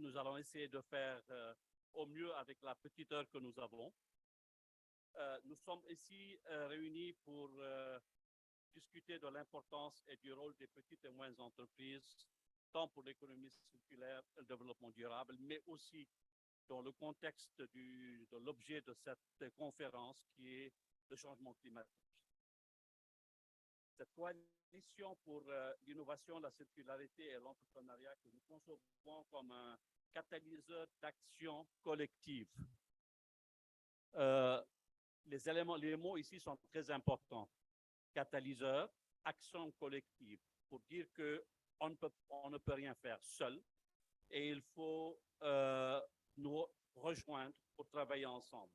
nous allons essayer de faire au mieux avec la petite heure que nous avons. Nous sommes ici réunis pour discuter de l'importance et du rôle des petites et moyennes entreprises, tant pour l'économie circulaire et le développement durable, mais aussi dans le contexte de l'objet de cette conférence qui est le changement climatique. Cette coalition pour l'innovation, la circularité et l'entrepreneuriat que nous concevons comme un catalyseur d'action collective. Les mots ici sont très importants. Catalyseur, action collective, pour dire qu'on ne peut rien faire seul et il faut nous rejoindre pour travailler ensemble.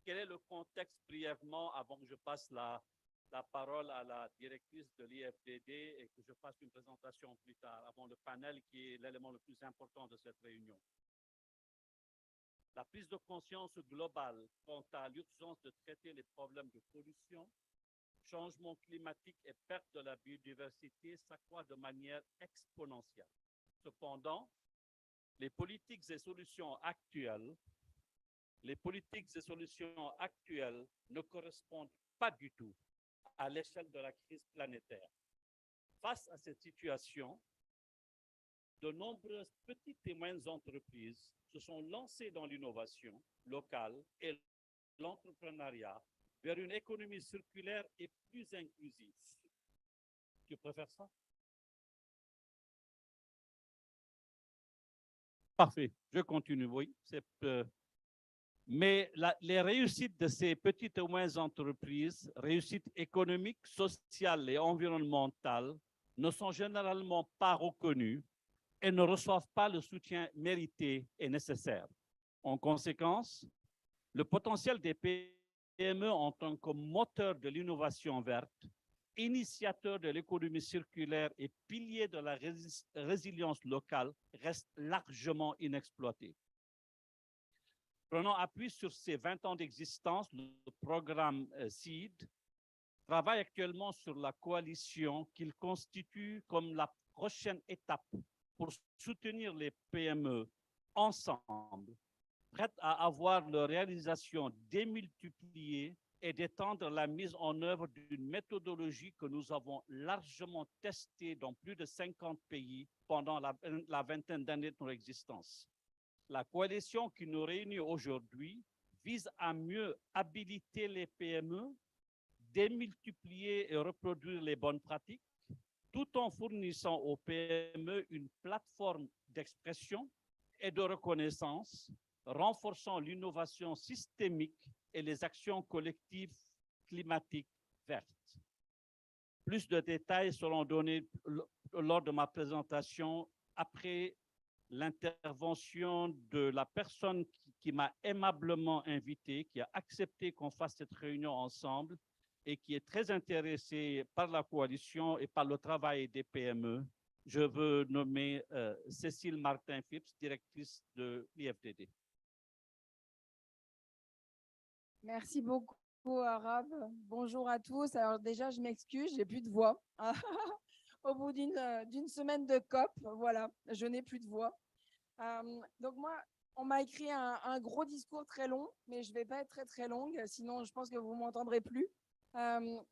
Quel est le contexte brièvement avant que je passe la parole à la directrice de l'IFDD et que je fasse une présentation plus tard, avant le panel qui est l'élément le plus important de cette réunion. La prise de conscience globale quant à l'urgence de traiter les problèmes de pollution, changement climatique et perte de la biodiversité s'accroît de manière exponentielle. Cependant, les politiques et solutions actuelles ne correspondent pas du tout à l'échelle de la crise planétaire. Face à cette situation, de nombreuses petites et moyennes entreprises se sont lancées dans l'innovation locale et l'entrepreneuriat vers une économie circulaire et plus inclusive. Tu préfères ça? Parfait, je continue, oui. Mais les réussites de ces petites et moyennes entreprises, réussites économiques, sociales et environnementales, ne sont généralement pas reconnues et ne reçoivent pas le soutien mérité et nécessaire. En conséquence, le potentiel des PME en tant que moteur de l'innovation verte, initiateur de l'économie circulaire et pilier de la résilience locale reste largement inexploité. Prenant appui sur ces 20 ans d'existence, le programme SEED travaille actuellement sur la coalition qu'il constitue comme la prochaine étape pour soutenir les PME ensemble, prêtes à avoir leur réalisation démultipliée et d'étendre la mise en œuvre d'une méthodologie que nous avons largement testée dans plus de 50 pays pendant la vingtaine d'années de notre existence. La coalition qui nous réunit aujourd'hui vise à mieux habiliter les PME, démultiplier et reproduire les bonnes pratiques, tout en fournissant aux PME une plateforme d'expression et de reconnaissance, renforçant l'innovation systémique et les actions collectives climatiques vertes. Plus de détails seront donnés lors de ma présentation après l'intervention de la personne qui m'a aimablement invité, qui a accepté qu'on fasse cette réunion ensemble et qui est très intéressée par la coalition et par le travail des PME. Je veux nommer Cécile Martin-Phipps, directrice de l'IFDD. Merci beaucoup, Arabe. Bonjour à tous. Alors déjà, je m'excuse, j'ai plus de voix. Au bout d'une semaine de COP, voilà, je n'ai plus de voix. Donc moi, on m'a écrit un gros discours très long, mais je ne vais pas être très très longue, sinon je pense que vous ne m'entendrez plus.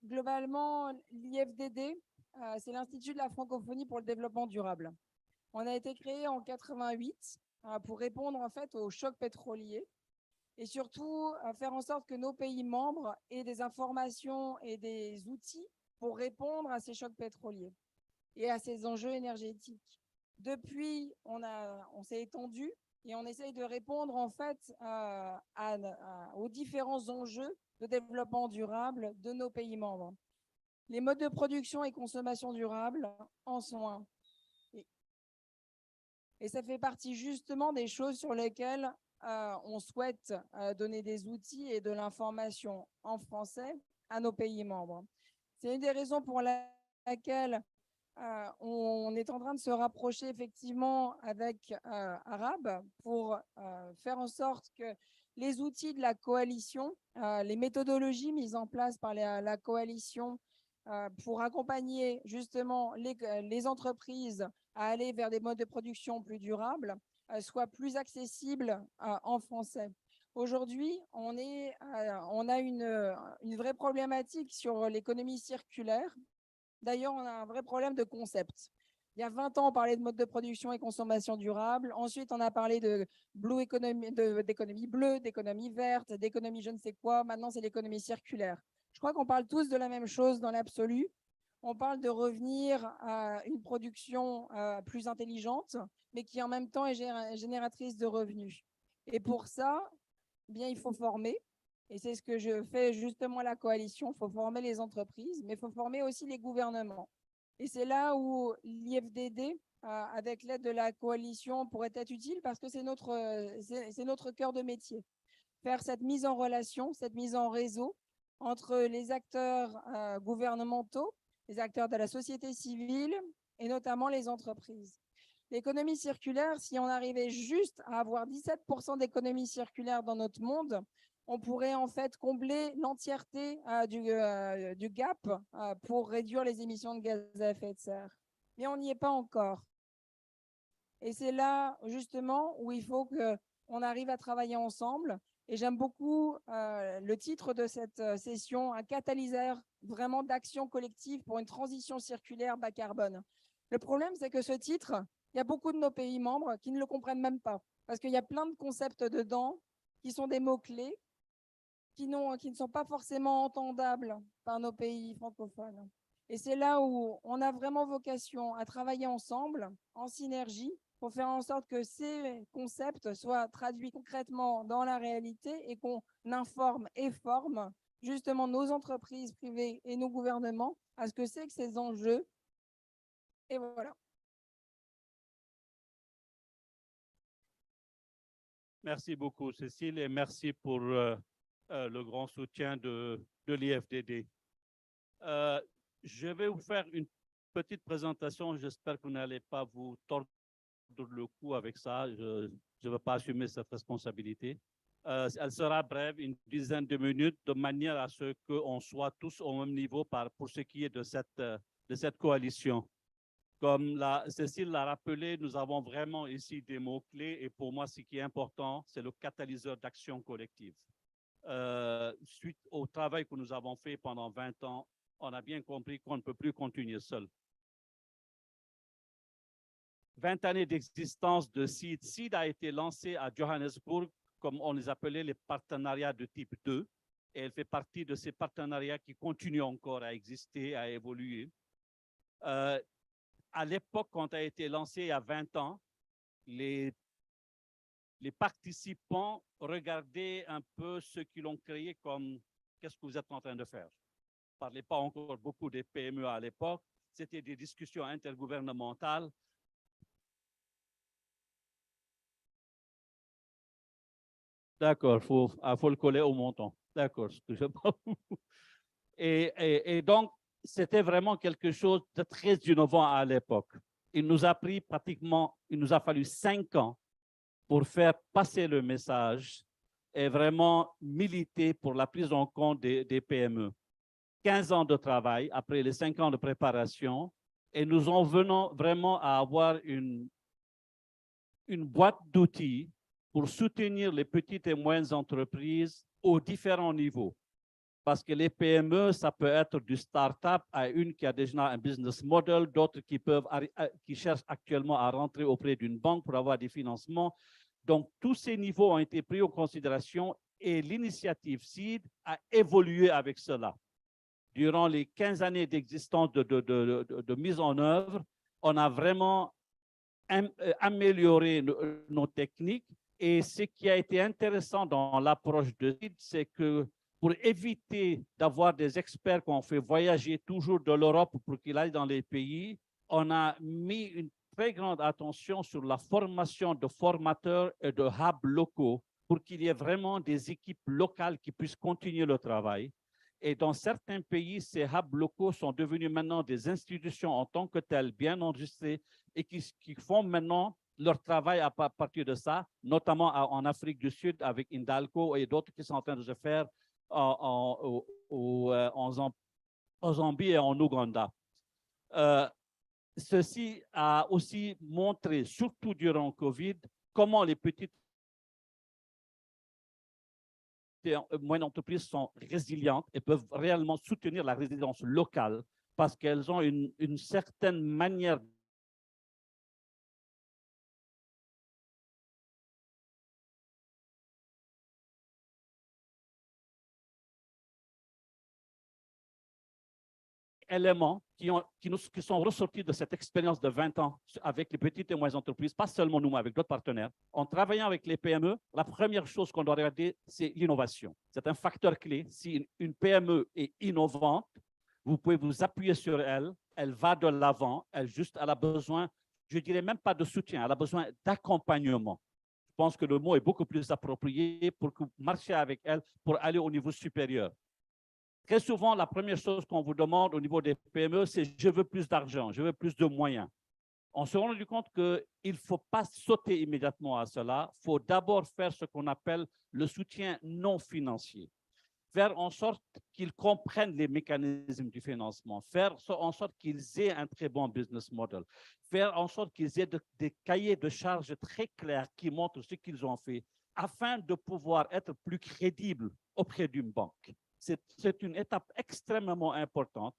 Globalement, l'IFDD, c'est l'Institut de la francophonie pour le développement durable. On a été créé en 88 pour répondre en fait au choc pétrolier et surtout faire en sorte que nos pays membres aient des informations et des outils pour répondre à ces chocs pétroliers et à ces enjeux énergétiques. Depuis, on s'est étendu et on essaye de répondre en fait aux différents enjeux de développement durable de nos pays membres. Les modes de production et consommation durable en sont un. Et ça fait partie justement des choses sur lesquelles on souhaite donner des outils et de l'information en français à nos pays membres. C'est une des raisons pour laquelle on est en train de se rapprocher effectivement avec Arabe pour faire en sorte que les outils de la coalition, les méthodologies mises en place par la coalition pour accompagner justement les entreprises à aller vers des modes de production plus durables soit plus accessible en français. Aujourd'hui, on a une vraie problématique sur l'économie circulaire. D'ailleurs, on a un vrai problème de concept. Il y a 20 ans, on parlait de mode de production et consommation durable. Ensuite, on a parlé de d'économie bleue, d'économie verte, d'économie je ne sais quoi. Maintenant, c'est l'économie circulaire. Je crois qu'on parle tous de la même chose dans l'absolu. On parle de revenir à une production plus intelligente, mais qui en même temps est génératrice de revenus. Et pour ça, bien, il faut former. Et c'est ce que je fais justement à la coalition. Il faut former les entreprises, mais il faut former aussi les gouvernements. Et c'est là où l'IFDD, avec l'aide de la coalition, pourrait être utile parce que c'est notre cœur de métier. Faire cette mise en relation, cette mise en réseau entre les acteurs gouvernementaux, les acteurs de la société civile et notamment les entreprises. L'économie circulaire, si on arrivait juste à avoir 17% d'économie circulaire dans notre monde, on pourrait en fait combler l'entièreté du gap pour réduire les émissions de gaz à effet de serre. Mais on n'y est pas encore. Et c'est là justement où il faut qu'on arrive à travailler ensemble. Et j'aime beaucoup le titre de cette session, un catalyseur vraiment d'action collective pour une transition circulaire bas carbone. Le problème, c'est que ce titre, il y a beaucoup de nos pays membres qui ne le comprennent même pas, parce qu'il y a plein de concepts dedans qui sont des mots-clés, qui ne sont pas forcément entendables par nos pays francophones. Et c'est là où on a vraiment vocation à travailler ensemble, en synergie, pour faire en sorte que ces concepts soient traduits concrètement dans la réalité et qu'on informe et forme justement nos entreprises privées et nos gouvernements à ce que c'est que ces enjeux. Et voilà. Merci beaucoup, Cécile, et merci pour le grand soutien de l'IFDD. Je vais vous faire une petite présentation. J'espère que vous n'allez pas vous tordre le cou avec ça. Je ne veux pas assumer cette responsabilité. Elle sera brève, une dizaine de minutes, de manière à ce qu'on soit tous au même niveau pour ce qui est de cette coalition. Comme Cécile l'a rappelé, nous avons vraiment ici des mots-clés et pour moi, ce qui est important, c'est le catalyseur d'action collective. Suite au travail que nous avons fait pendant 20 ans, on a bien compris qu'on ne peut plus continuer seul. 20 années d'existence de SEED. SEED a été lancé à Johannesburg, comme on les appelait les partenariats de type 2, et elle fait partie de ces partenariats qui continuent encore à exister, à évoluer. À l'époque, quand a été lancé il y a 20 ans, les participants regardaient un peu ceux qui l'ont créé comme « qu'est-ce que vous êtes en train de faire ?» On ne parlait pas encore beaucoup des PME à l'époque, c'était des discussions intergouvernementales. D'accord, faut le coller au montant. D'accord. Et donc, c'était vraiment quelque chose de très innovant à l'époque. Il nous a fallu 5 ans pour faire passer le message et vraiment militer pour la prise en compte des PME. 15 ans de travail après les 5 ans de préparation et nous en venons vraiment à avoir une boîte d'outils pour soutenir les petites et moyennes entreprises aux différents niveaux. Parce que les PME, ça peut être du start-up à une qui a déjà un business model, d'autres qui cherchent actuellement à rentrer auprès d'une banque pour avoir des financements. Donc, tous ces niveaux ont été pris en considération et l'initiative SEED a évolué avec cela. Durant les 15 années d'existence de mise en œuvre, on a vraiment amélioré nos techniques. Et ce qui a été intéressant dans l'approche de SEED, c'est que pour éviter d'avoir des experts qu'on fait voyager toujours de l'Europe pour qu'ils aillent dans les pays, on a mis une très grande attention sur la formation de formateurs et de hubs locaux pour qu'il y ait vraiment des équipes locales qui puissent continuer le travail. Et dans certains pays, ces hubs locaux sont devenus maintenant des institutions en tant que telles, bien enregistrées, et qui font maintenant leur travail à partir de ça, notamment en Afrique du Sud avec Indalco et d'autres qui sont en train de se faire en Zambie et en Ouganda. ceci a aussi montré, surtout durant Covid, comment les petites et moyennes entreprises sont résilientes et peuvent réellement soutenir la résilience locale parce qu'elles ont une certaine manière éléments qui sont ressortis de cette expérience de 20 ans avec les petites et moyennes entreprises, pas seulement nous, mais avec d'autres partenaires. En travaillant avec les PME, la première chose qu'on doit regarder, c'est l'innovation. C'est un facteur clé. Si une PME est innovante, vous pouvez vous appuyer sur elle, elle va de l'avant, elle a besoin, je dirais même pas de soutien, elle a besoin d'accompagnement. Je pense que le mot est beaucoup plus approprié pour que vous marchiez avec elle pour aller au niveau supérieur. Très souvent, la première chose qu'on vous demande au niveau des PME, c'est « je veux plus d'argent, je veux plus de moyens ». On se rend rendu compte qu'il ne faut pas sauter immédiatement à cela. Il faut d'abord faire ce qu'on appelle le soutien non financier. Faire en sorte qu'ils comprennent les mécanismes du financement, faire en sorte qu'ils aient un très bon business model, faire en sorte qu'ils aient des cahiers de charges très clairs qui montrent ce qu'ils ont fait afin de pouvoir être plus crédibles auprès d'une banque. C'est une étape extrêmement importante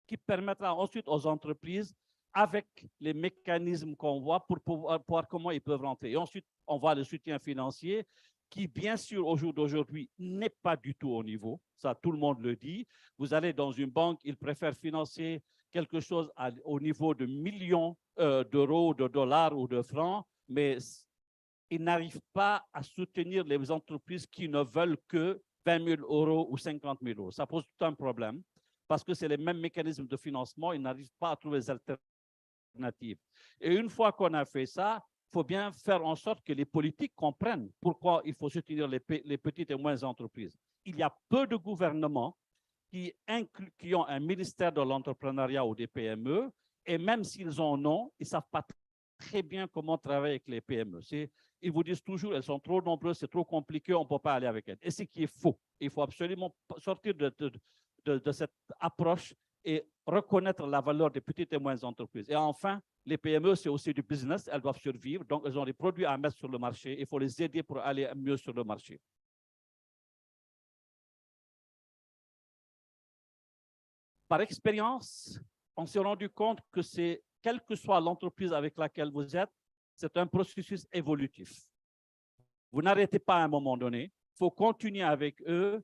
qui permettra ensuite aux entreprises, avec les mécanismes qu'on voit, pour pouvoir voir comment ils peuvent rentrer. Et ensuite, on voit le soutien financier qui, bien sûr, au jour d'aujourd'hui, n'est pas du tout au niveau. Ça, tout le monde le dit. Vous allez dans une banque, ils préfèrent financer quelque chose au niveau de millions d'euros, de dollars ou de francs, mais ils n'arrivent pas à soutenir les entreprises qui ne veulent que 20 000 euros ou 50 000 euros. Ça pose tout un problème parce que c'est les mêmes mécanismes de financement, ils n'arrivent pas à trouver des alternatives. Et une fois qu'on a fait ça, il faut bien faire en sorte que les politiques comprennent pourquoi il faut soutenir les petites et moyennes entreprises. Il y a peu de gouvernements qui ont un ministère de l'entrepreneuriat ou des PME, et même s'ils en ont, ils ne savent pas très bien comment travailler avec les PME. Ils vous disent toujours, elles sont trop nombreuses, c'est trop compliqué, on ne peut pas aller avec elles. Et ce qui est faux. Il faut absolument sortir de cette approche et reconnaître la valeur des petites et moyennes entreprises. Et enfin, les PME, c'est aussi du business, elles doivent survivre, donc elles ont des produits à mettre sur le marché, il faut les aider pour aller mieux sur le marché. Par expérience, on s'est rendu compte que c'est, quelle que soit l'entreprise avec laquelle vous êtes, c'est un processus évolutif. Vous n'arrêtez pas à un moment donné, il faut continuer avec eux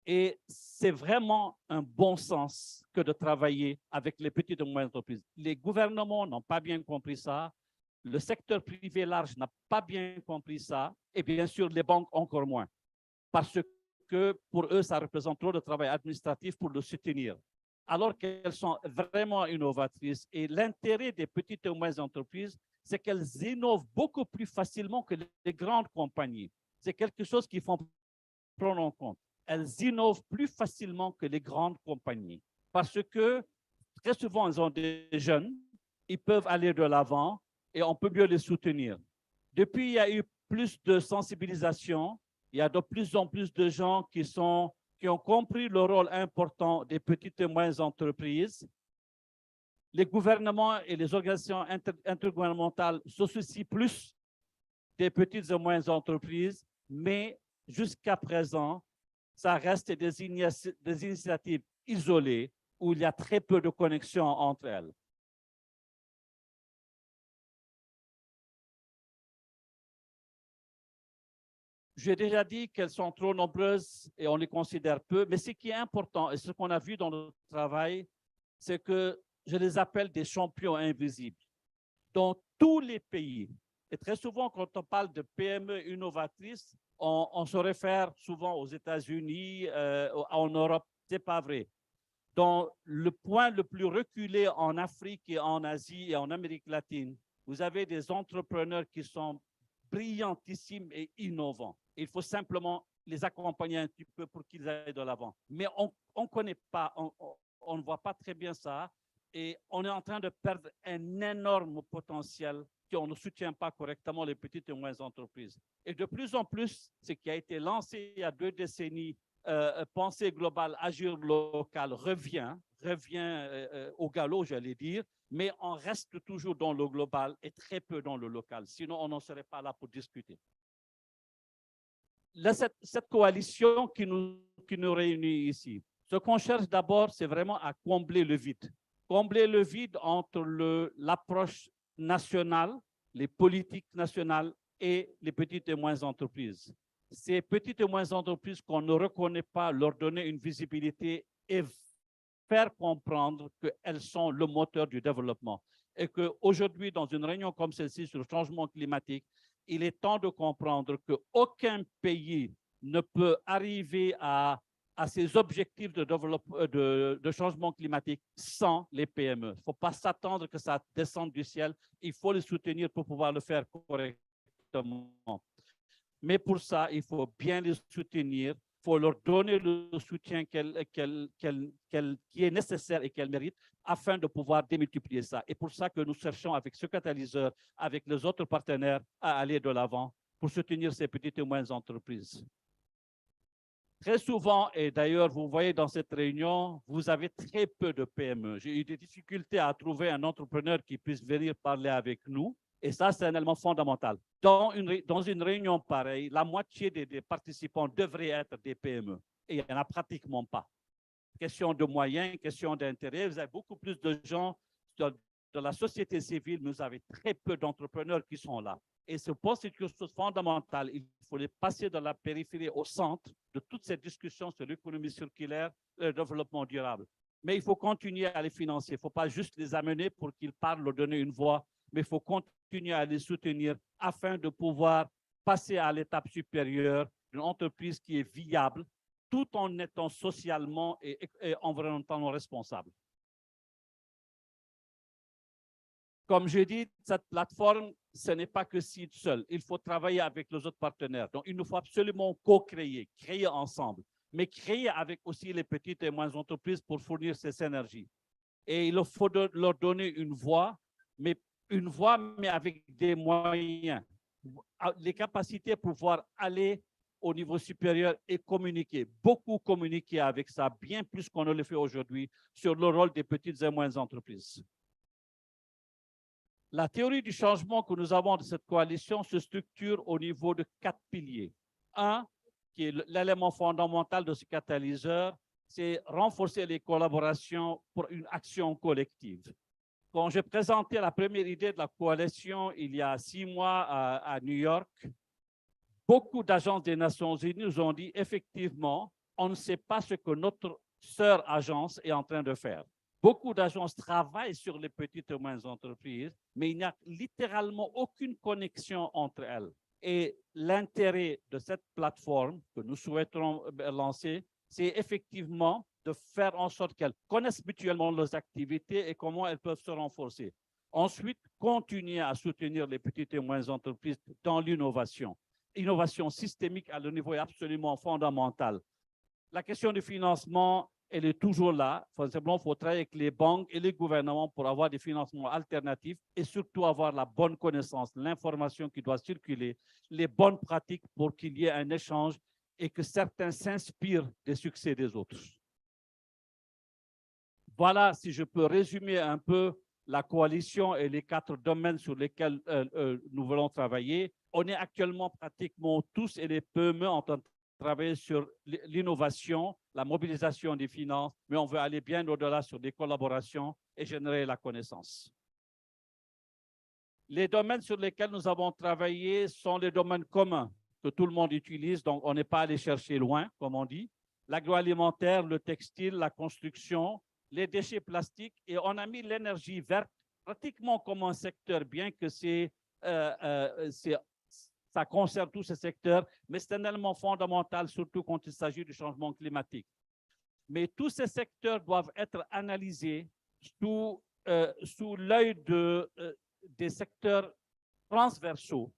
et c'est vraiment un bon sens que de travailler avec les petites et moyennes entreprises. Les gouvernements n'ont pas bien compris ça, le secteur privé large n'a pas bien compris ça et bien sûr les banques encore moins parce que pour eux, ça représente trop de travail administratif pour le soutenir. Alors qu'elles sont vraiment innovatrices. Et l'intérêt des petites et moyennes entreprises, c'est qu'elles innovent beaucoup plus facilement que les grandes compagnies. C'est quelque chose qu'il faut prendre en compte. Elles innovent plus facilement que les grandes compagnies parce que très souvent, elles ont des jeunes, ils peuvent aller de l'avant et on peut mieux les soutenir. Depuis, il y a eu plus de sensibilisation, il y a de plus en plus de gens qui ont compris le rôle important des petites et moyennes entreprises. Les gouvernements et les organisations intergouvernementales se soucient plus des petites et moyennes entreprises, mais jusqu'à présent, ça reste des initiatives isolées où il y a très peu de connexion entre elles. J'ai déjà dit qu'elles sont trop nombreuses et on les considère peu, mais ce qui est important et ce qu'on a vu dans notre travail, c'est que je les appelle des champions invisibles. Dans tous les pays, et très souvent quand on parle de PME innovatrices, on se réfère souvent aux États-Unis, en Europe, ce n'est pas vrai. Dans le point le plus reculé en Afrique et en Asie et en Amérique latine, vous avez des entrepreneurs qui sont brillantissimes et innovants. Il faut simplement les accompagner un petit peu pour qu'ils aillent de l'avant. Mais on ne connaît pas, on ne voit pas très bien ça et on est en train de perdre un énorme potentiel si on ne soutient pas correctement les petites et moyennes entreprises. Et de plus en plus, ce qui a été lancé il y a 2 décennies, pensée globale, agir local, revient au galop, j'allais dire, mais on reste toujours dans le global et très peu dans le local. Sinon, on n'en serait pas là pour discuter. Là, cette coalition qui nous réunit ici, ce qu'on cherche d'abord, c'est vraiment à combler le vide. Combler le vide entre l'approche nationale, les politiques nationales et les petites et moyennes entreprises. Ces petites et moyennes entreprises qu'on ne reconnaît pas, leur donner une visibilité et faire comprendre qu'elles sont le moteur du développement. Et qu'aujourd'hui, dans une réunion comme celle-ci sur le changement climatique, il est temps de comprendre qu'aucun pays ne peut arriver à ces objectifs de changement climatique sans les PME. Il ne faut pas s'attendre que ça descende du ciel. Il faut les soutenir pour pouvoir le faire correctement. Mais pour ça, il faut bien les soutenir. Il faut leur donner le soutien qui est nécessaire et qu'elles méritent afin de pouvoir démultiplier ça. Et pour ça que nous cherchons avec ce catalyseur, avec les autres partenaires, à aller de l'avant pour soutenir ces petites et moyennes entreprises. Très souvent, et d'ailleurs, vous voyez dans cette réunion, vous avez très peu de PME. J'ai eu des difficultés à trouver un entrepreneur qui puisse venir parler avec nous. Et ça, c'est un élément fondamental. Dans une réunion pareille, la moitié des participants devraient être des PME. Et il n'y en a pratiquement pas. Question de moyens, question d'intérêt. Vous avez beaucoup plus de gens de la société civile, mais vous avez très peu d'entrepreneurs qui sont là. Et c'est pour cette chose fondamentale. Il faut les passer de la périphérie au centre de toutes ces discussions sur l'économie circulaire et le développement durable. Mais il faut continuer à les financer. Il ne faut pas juste les amener pour qu'ils parlent, leur donner une voix, mais il faut continuer à les soutenir afin de pouvoir passer à l'étape supérieure d'une entreprise qui est viable tout en étant socialement et environnementalement responsable. Comme je dis, cette plateforme, ce n'est pas que Seed seul. Il faut travailler avec les autres partenaires. Donc, il nous faut absolument co-créer, créer ensemble, mais créer avec aussi les petites et moyennes entreprises pour fournir ces synergies. Et il faut leur donner une voix, mais avec des moyens, les capacités pour pouvoir aller au niveau supérieur et communiquer, beaucoup communiquer avec ça, bien plus qu'on ne le fait aujourd'hui, sur le rôle des petites et moyennes entreprises. La théorie du changement que nous avons de cette coalition se structure au niveau de 4 piliers. Un, qui est l'élément fondamental de ce catalyseur, c'est renforcer les collaborations pour une action collective. Quand j'ai présenté la première idée de la coalition il y a 6 mois à New York, beaucoup d'agences des Nations Unies nous ont dit effectivement, on ne sait pas ce que notre sœur agence est en train de faire. Beaucoup d'agences travaillent sur les petites et moyennes entreprises, mais il n'y a littéralement aucune connexion entre elles. Et l'intérêt de cette plateforme que nous souhaiterons lancer, c'est effectivement de faire en sorte qu'elles connaissent mutuellement leurs activités et comment elles peuvent se renforcer. Ensuite, continuer à soutenir les petites et moyennes entreprises dans l'innovation. Innovation systémique à le niveau est absolument fondamental. La question du financement, elle est toujours là. Il faut travailler avec les banques et les gouvernements pour avoir des financements alternatifs et surtout avoir la bonne connaissance, l'information qui doit circuler, les bonnes pratiques pour qu'il y ait un échange et que certains s'inspirent des succès des autres. Voilà, si je peux résumer un peu la coalition et les 4 domaines sur lesquels nous voulons travailler. On est actuellement pratiquement tous et les PME en train de travailler sur l'innovation, la mobilisation des finances, mais on veut aller bien au-delà sur des collaborations et générer la connaissance. Les domaines sur lesquels nous avons travaillé sont les domaines communs que tout le monde utilise, donc on n'est pas allé chercher loin, comme on dit. L'agroalimentaire, le textile, la construction, les déchets plastiques, et on a mis l'énergie verte pratiquement comme un secteur, bien que ça concerne tous ces secteurs, mais c'est un élément fondamental, surtout quand il s'agit du changement climatique. Mais tous ces secteurs doivent être analysés sous l'œil des secteurs transversaux,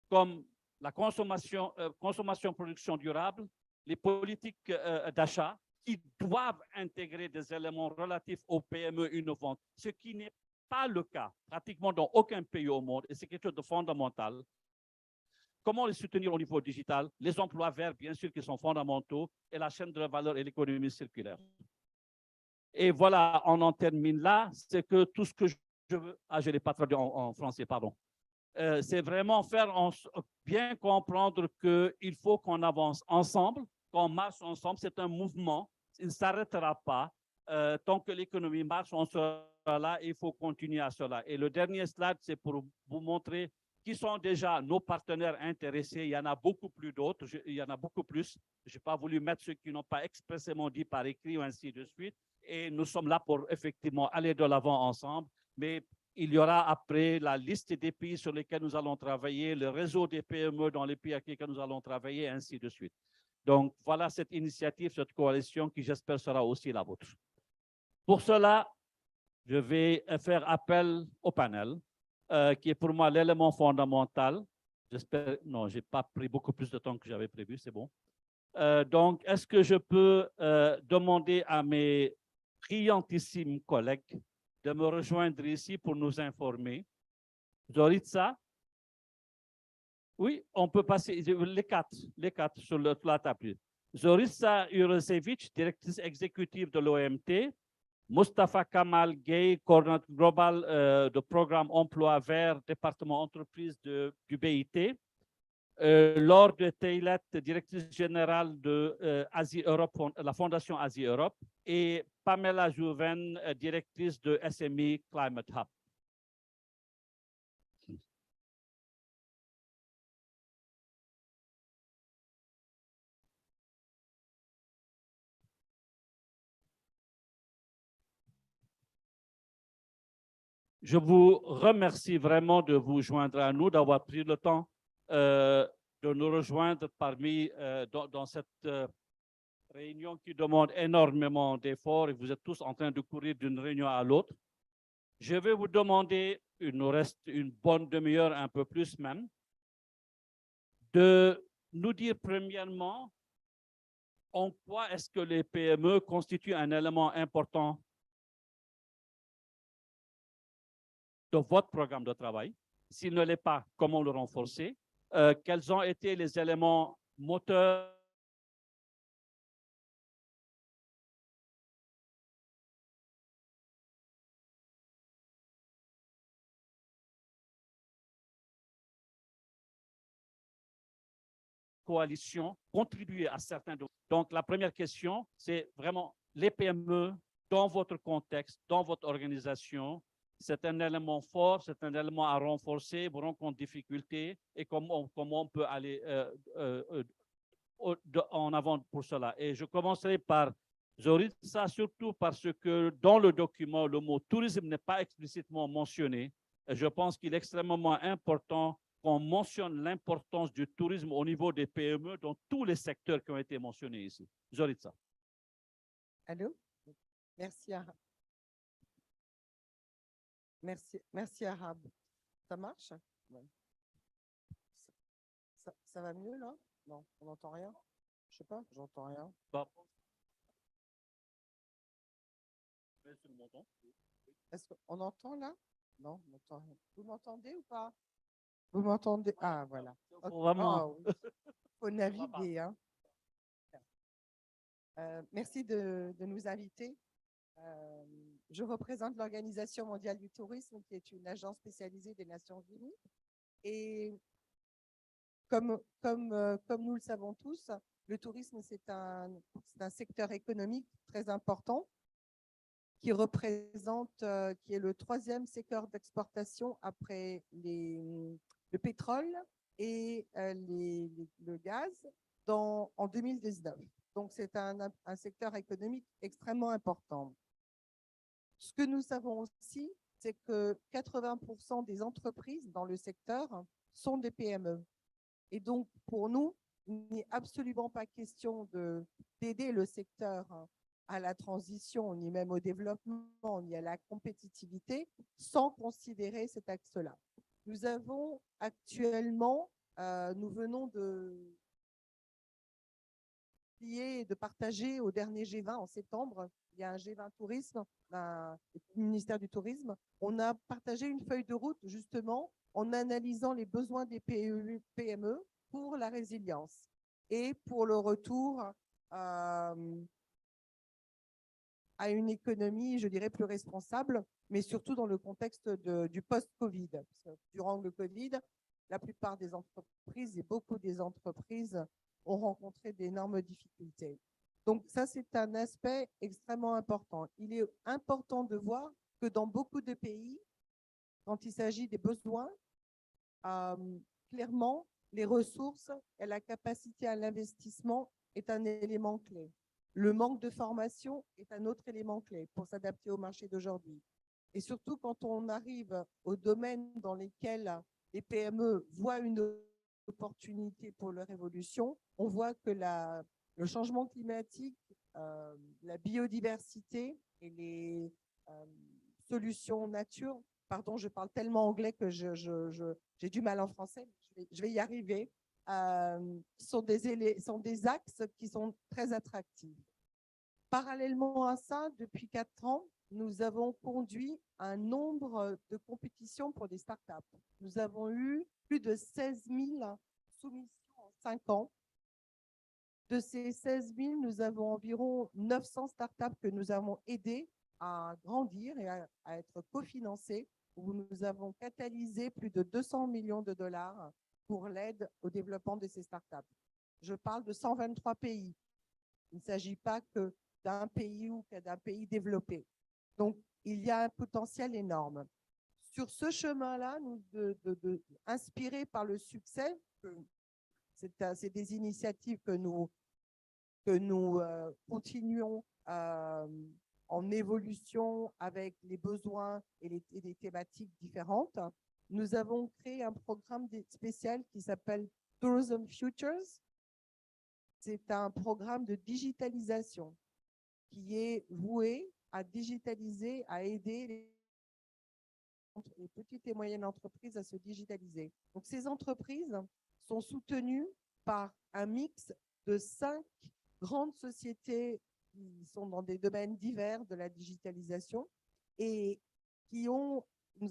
comme la consommation-production durable, les politiques d'achat, qui doivent intégrer des éléments relatifs aux PME innovantes, ce qui n'est pas le cas pratiquement dans aucun pays au monde, et c'est quelque chose de fondamental. Comment les soutenir au niveau digital? Les emplois verts, bien sûr, qui sont fondamentaux, et la chaîne de la valeur et l'économie circulaire. Et voilà, on en termine là. C'est que tout ce que je je l'ai pas traduit en français, pardon. C'est vraiment bien comprendre qu'il faut qu'on avance ensemble, qu'on marche ensemble. C'est un mouvement, il ne s'arrêtera pas. Tant que l'économie marche, on sera là et il faut continuer à cela. Et le dernier slide, c'est pour vous montrer qui sont déjà nos partenaires intéressés. Il y en a beaucoup plus d'autres, il y en a beaucoup plus. Je n'ai pas voulu mettre ceux qui n'ont pas expressément dit par écrit ou ainsi de suite. Et nous sommes là pour effectivement aller de l'avant ensemble. Mais il y aura après la liste des pays sur lesquels nous allons travailler, le réseau des PME dans les pays avec lesquels nous allons travailler, et ainsi de suite. Donc, voilà cette initiative, cette coalition qui, j'espère, sera aussi la vôtre. Pour cela, je vais faire appel au panel, qui est pour moi l'élément fondamental. J'espère, non, je n'ai pas pris beaucoup plus de temps que j'avais prévu, c'est bon. Donc, est-ce que je peux demander à mes brillantissimes collègues de me rejoindre ici pour nous informer? Zoritsa? Oui, on peut passer les quatre sur la table. Zoritsa Urosevic, directrice exécutive de l'OMT. Mustafa Kamal Gay, coordinateur global de programme emploi vert, département entreprise du BIT. Laure de Teilet, directrice générale de Asie-Europe, la Fondation Asie-Europe. Et Pamela Jouven, directrice de SME Climate Hub. Je vous remercie vraiment de vous joindre à nous, d'avoir pris le temps de nous rejoindre dans cette réunion qui demande énormément d'efforts et vous êtes tous en train de courir d'une réunion à l'autre. Je vais vous demander, il nous reste une bonne demi-heure, un peu plus même, de nous dire premièrement en quoi est-ce que les PME constituent un élément important de votre programme de travail. S'il ne l'est pas, comment le renforcer? Quels ont été les éléments moteurs coalition contribuer à certains domaines. Donc, la première question, c'est vraiment les PME dans votre contexte, dans votre organisation. C'est un élément fort, c'est un élément à renforcer, vous rencontrez des difficultés et comment on peut aller en avant pour cela. Et je commencerai par Zoritsa, surtout parce que dans le document, le mot tourisme n'est pas explicitement mentionné. Et je pense qu'il est extrêmement important qu'on mentionne l'importance du tourisme au niveau des PME dans tous les secteurs qui ont été mentionnés ici. Zoritsa. Allô? Merci, Arab. Merci, Arab. Ça marche? Ouais. Ça va mieux, là? Non, on n'entend rien? Je sais pas, j'entends rien. Est-ce qu'on entend, là? Non, on n'entend rien. Vous m'entendez ou pas? Vous m'entendez? Ah, voilà. Vraiment. Oh, oui. Faut naviguer, hein. Merci de nous inviter. Je représente l'Organisation mondiale du tourisme, qui est une agence spécialisée des Nations unies. Et comme nous le savons tous, le tourisme, c'est un secteur économique très important qui représente, qui est le 3e secteur d'exportation après le pétrole et le gaz en 2019. Donc, c'est un secteur économique extrêmement important. Ce que nous savons aussi, c'est que 80% des entreprises dans le secteur sont des PME. Et donc, pour nous, il n'est absolument pas question d'aider le secteur à la transition, ni même au développement, ni à la compétitivité, sans considérer cet axe-là. Nous avons actuellement, nous venons de partager au dernier G20 en septembre, il y a un G20 tourisme, du ministère du Tourisme, on a partagé une feuille de route justement en analysant les besoins des PME pour la résilience et pour le retour à une économie, je dirais, plus responsable, mais surtout dans le contexte du post-Covid. Parce que durant le Covid, la plupart des entreprises et beaucoup des entreprises ont rencontré d'énormes difficultés. Donc ça, c'est un aspect extrêmement important. Il est important de voir que dans beaucoup de pays, quand il s'agit des besoins, clairement, les ressources et la capacité à l'investissement est un élément clé. Le manque de formation est un autre élément clé pour s'adapter au marché d'aujourd'hui. Et surtout quand on arrive aux domaines dans lesquels les PME voient une opportunité pour leur évolution, on voit que le changement climatique, la biodiversité et les solutions nature, pardon, je parle tellement anglais que j'ai du mal en français, je vais y arriver, sont des axes qui sont très attractifs. Parallèlement à ça, depuis 4 ans, nous avons conduit un nombre de compétitions pour des startups. Nous avons eu plus de 16 000 soumissions en 5 ans. De ces 16 000, nous avons environ 900 startups que nous avons aidées à grandir et à être cofinancées, où nous avons catalysé plus de 200 millions de dollars pour l'aide au développement de ces startups. Je parle de 123 pays. Il ne s'agit pas que d'un pays ou d'un pays développé. Donc, il y a un potentiel énorme. Sur ce chemin-là, inspirés par le succès, c'est des initiatives que nous continuons en évolution avec les besoins et les thématiques différentes. Nous avons créé un programme spécial qui s'appelle Tourism Futures. C'est un programme de digitalisation qui est voué à digitaliser, à aider les petites et moyennes entreprises à se digitaliser. Donc, ces entreprises sont soutenues par un mix de 5 grandes sociétés qui sont dans des domaines divers de la digitalisation et nous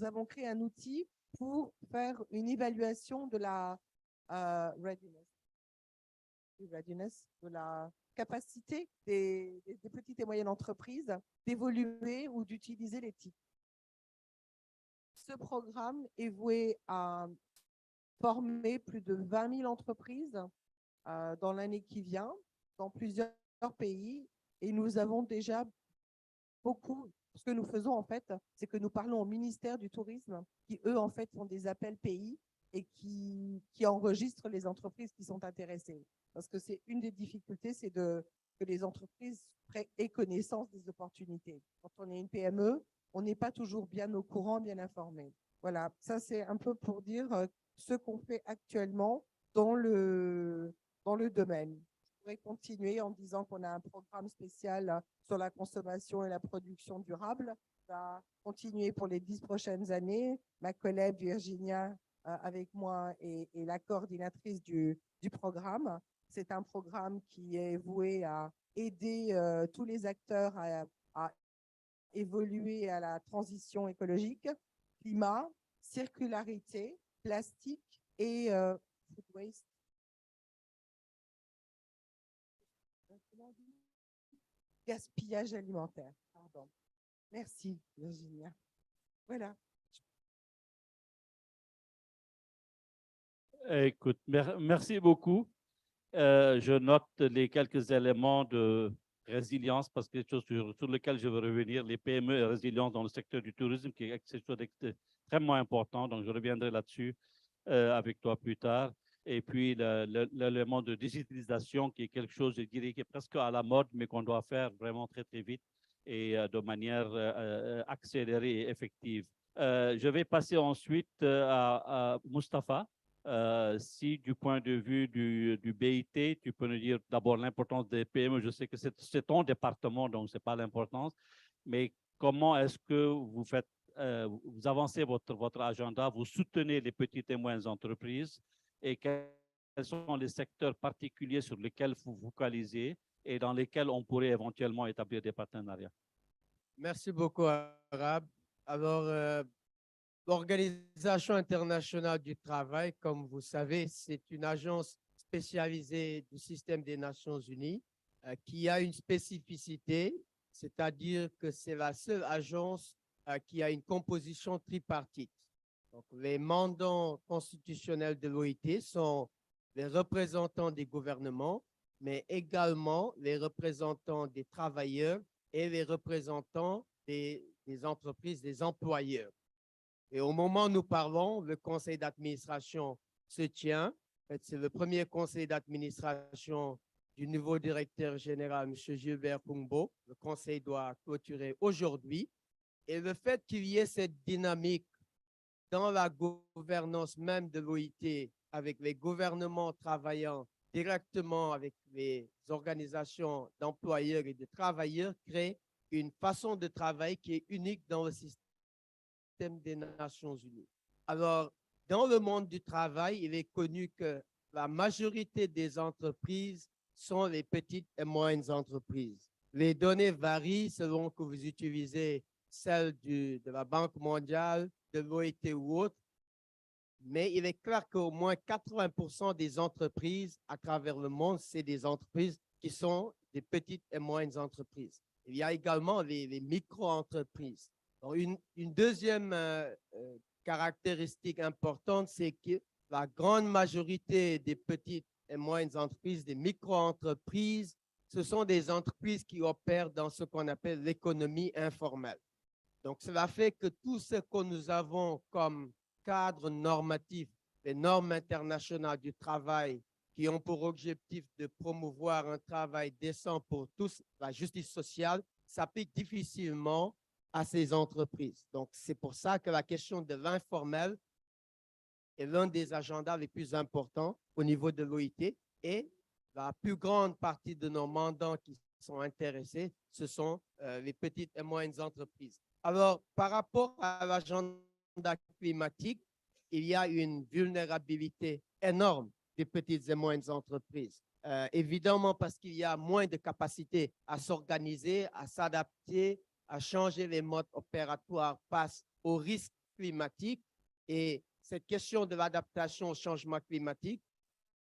avons créé un outil pour faire une évaluation de la readiness, de la capacité des petites et moyennes entreprises d'évoluer ou d'utiliser les TIC. Ce programme est voué à former plus de 20 000 entreprises dans l'année qui vient, dans plusieurs pays. Et nous avons déjà beaucoup. Ce que nous faisons, en fait, c'est que nous parlons au ministère du Tourisme, qui, eux, en fait, font des appels pays et qui enregistrent les entreprises qui sont intéressées. Parce que c'est une des difficultés, c'est que les entreprises aient connaissance des opportunités. Quand on est une PME, on n'est pas toujours bien au courant, bien informé. Voilà, ça c'est un peu pour dire ce qu'on fait actuellement dans le domaine. Je pourrais continuer en disant qu'on a un programme spécial sur la consommation et la production durable. Ça va continuer pour les 10 prochaines années. Ma collègue Virginia, avec moi, est la coordinatrice du programme. C'est un programme qui est voué à aider tous les acteurs à évoluer à la transition écologique, climat, circularité, plastique et food waste. Gaspillage alimentaire. Pardon. Merci, Virginia. Voilà. Écoute, merci beaucoup. Je note les quelques éléments de résilience parce que c'est quelque chose sur lequel je veux revenir, les PME et résilience dans le secteur du tourisme, qui est quelque chose d'extrêmement important. Donc, je reviendrai là-dessus avec toi plus tard. Et puis, l'élément de digitalisation, qui est quelque chose, je dirais, qui est presque à la mode, mais qu'on doit faire vraiment très, très vite et de manière accélérée et effective. Je vais passer ensuite à Mustapha. Si du point de vue du BIT, tu peux nous dire d'abord l'importance des PME. Je sais que c'est ton département, donc ce n'est pas l'importance, mais comment est-ce que vous faites, vous avancez votre agenda, vous soutenez les petites et moyennes entreprises et quels sont les secteurs particuliers sur lesquels vous vous focalisez et dans lesquels on pourrait éventuellement établir des partenariats? Merci beaucoup, Arab. Alors, l'Organisation internationale du travail, comme vous savez, c'est une agence spécialisée du système des Nations unies qui a une spécificité, c'est-à-dire que c'est la seule agence qui a une composition tripartite. Donc, les mandants constitutionnels de l'OIT sont les représentants des gouvernements, mais également les représentants des travailleurs et les représentants des entreprises, des employeurs. Et au moment où nous parlons, le conseil d'administration se tient. C'est le premier conseil d'administration du nouveau directeur général, M. Gilbert Pungbo. Le conseil doit clôturer aujourd'hui. Et le fait qu'il y ait cette dynamique dans la gouvernance même de l'OIT, avec les gouvernements travaillant directement avec les organisations d'employeurs et de travailleurs, crée une façon de travail qui est unique dans le système des Nations Unies. Alors, dans le monde du travail, il est connu que la majorité des entreprises sont les petites et moyennes entreprises. Les données varient selon que vous utilisez celles de la Banque mondiale, de l'OIT ou autre, mais il est clair qu'au moins 80% des entreprises à travers le monde, c'est des entreprises qui sont des petites et moyennes entreprises. Il y a également les micro-entreprises. Une deuxième caractéristique importante, c'est que la grande majorité des petites et moyennes entreprises, des micro-entreprises, ce sont des entreprises qui opèrent dans ce qu'on appelle l'économie informelle. Donc, cela fait que tout ce que nous avons comme cadre normatif, les normes internationales du travail qui ont pour objectif de promouvoir un travail décent pour tous, la justice sociale, s'applique difficilement à ces entreprises. Donc, c'est pour ça que la question de l'informel est l'un des agendas les plus importants au niveau de l'OIT et la plus grande partie de nos mandants qui sont intéressés, ce sont les petites et moyennes entreprises. Alors, par rapport à l'agenda climatique, il y a une vulnérabilité énorme des petites et moyennes entreprises. Évidemment, parce qu'il y a moins de capacité à s'organiser, à s'adapter, à changer les modes opératoires face aux risques climatiques. Et cette question de l'adaptation au changement climatique,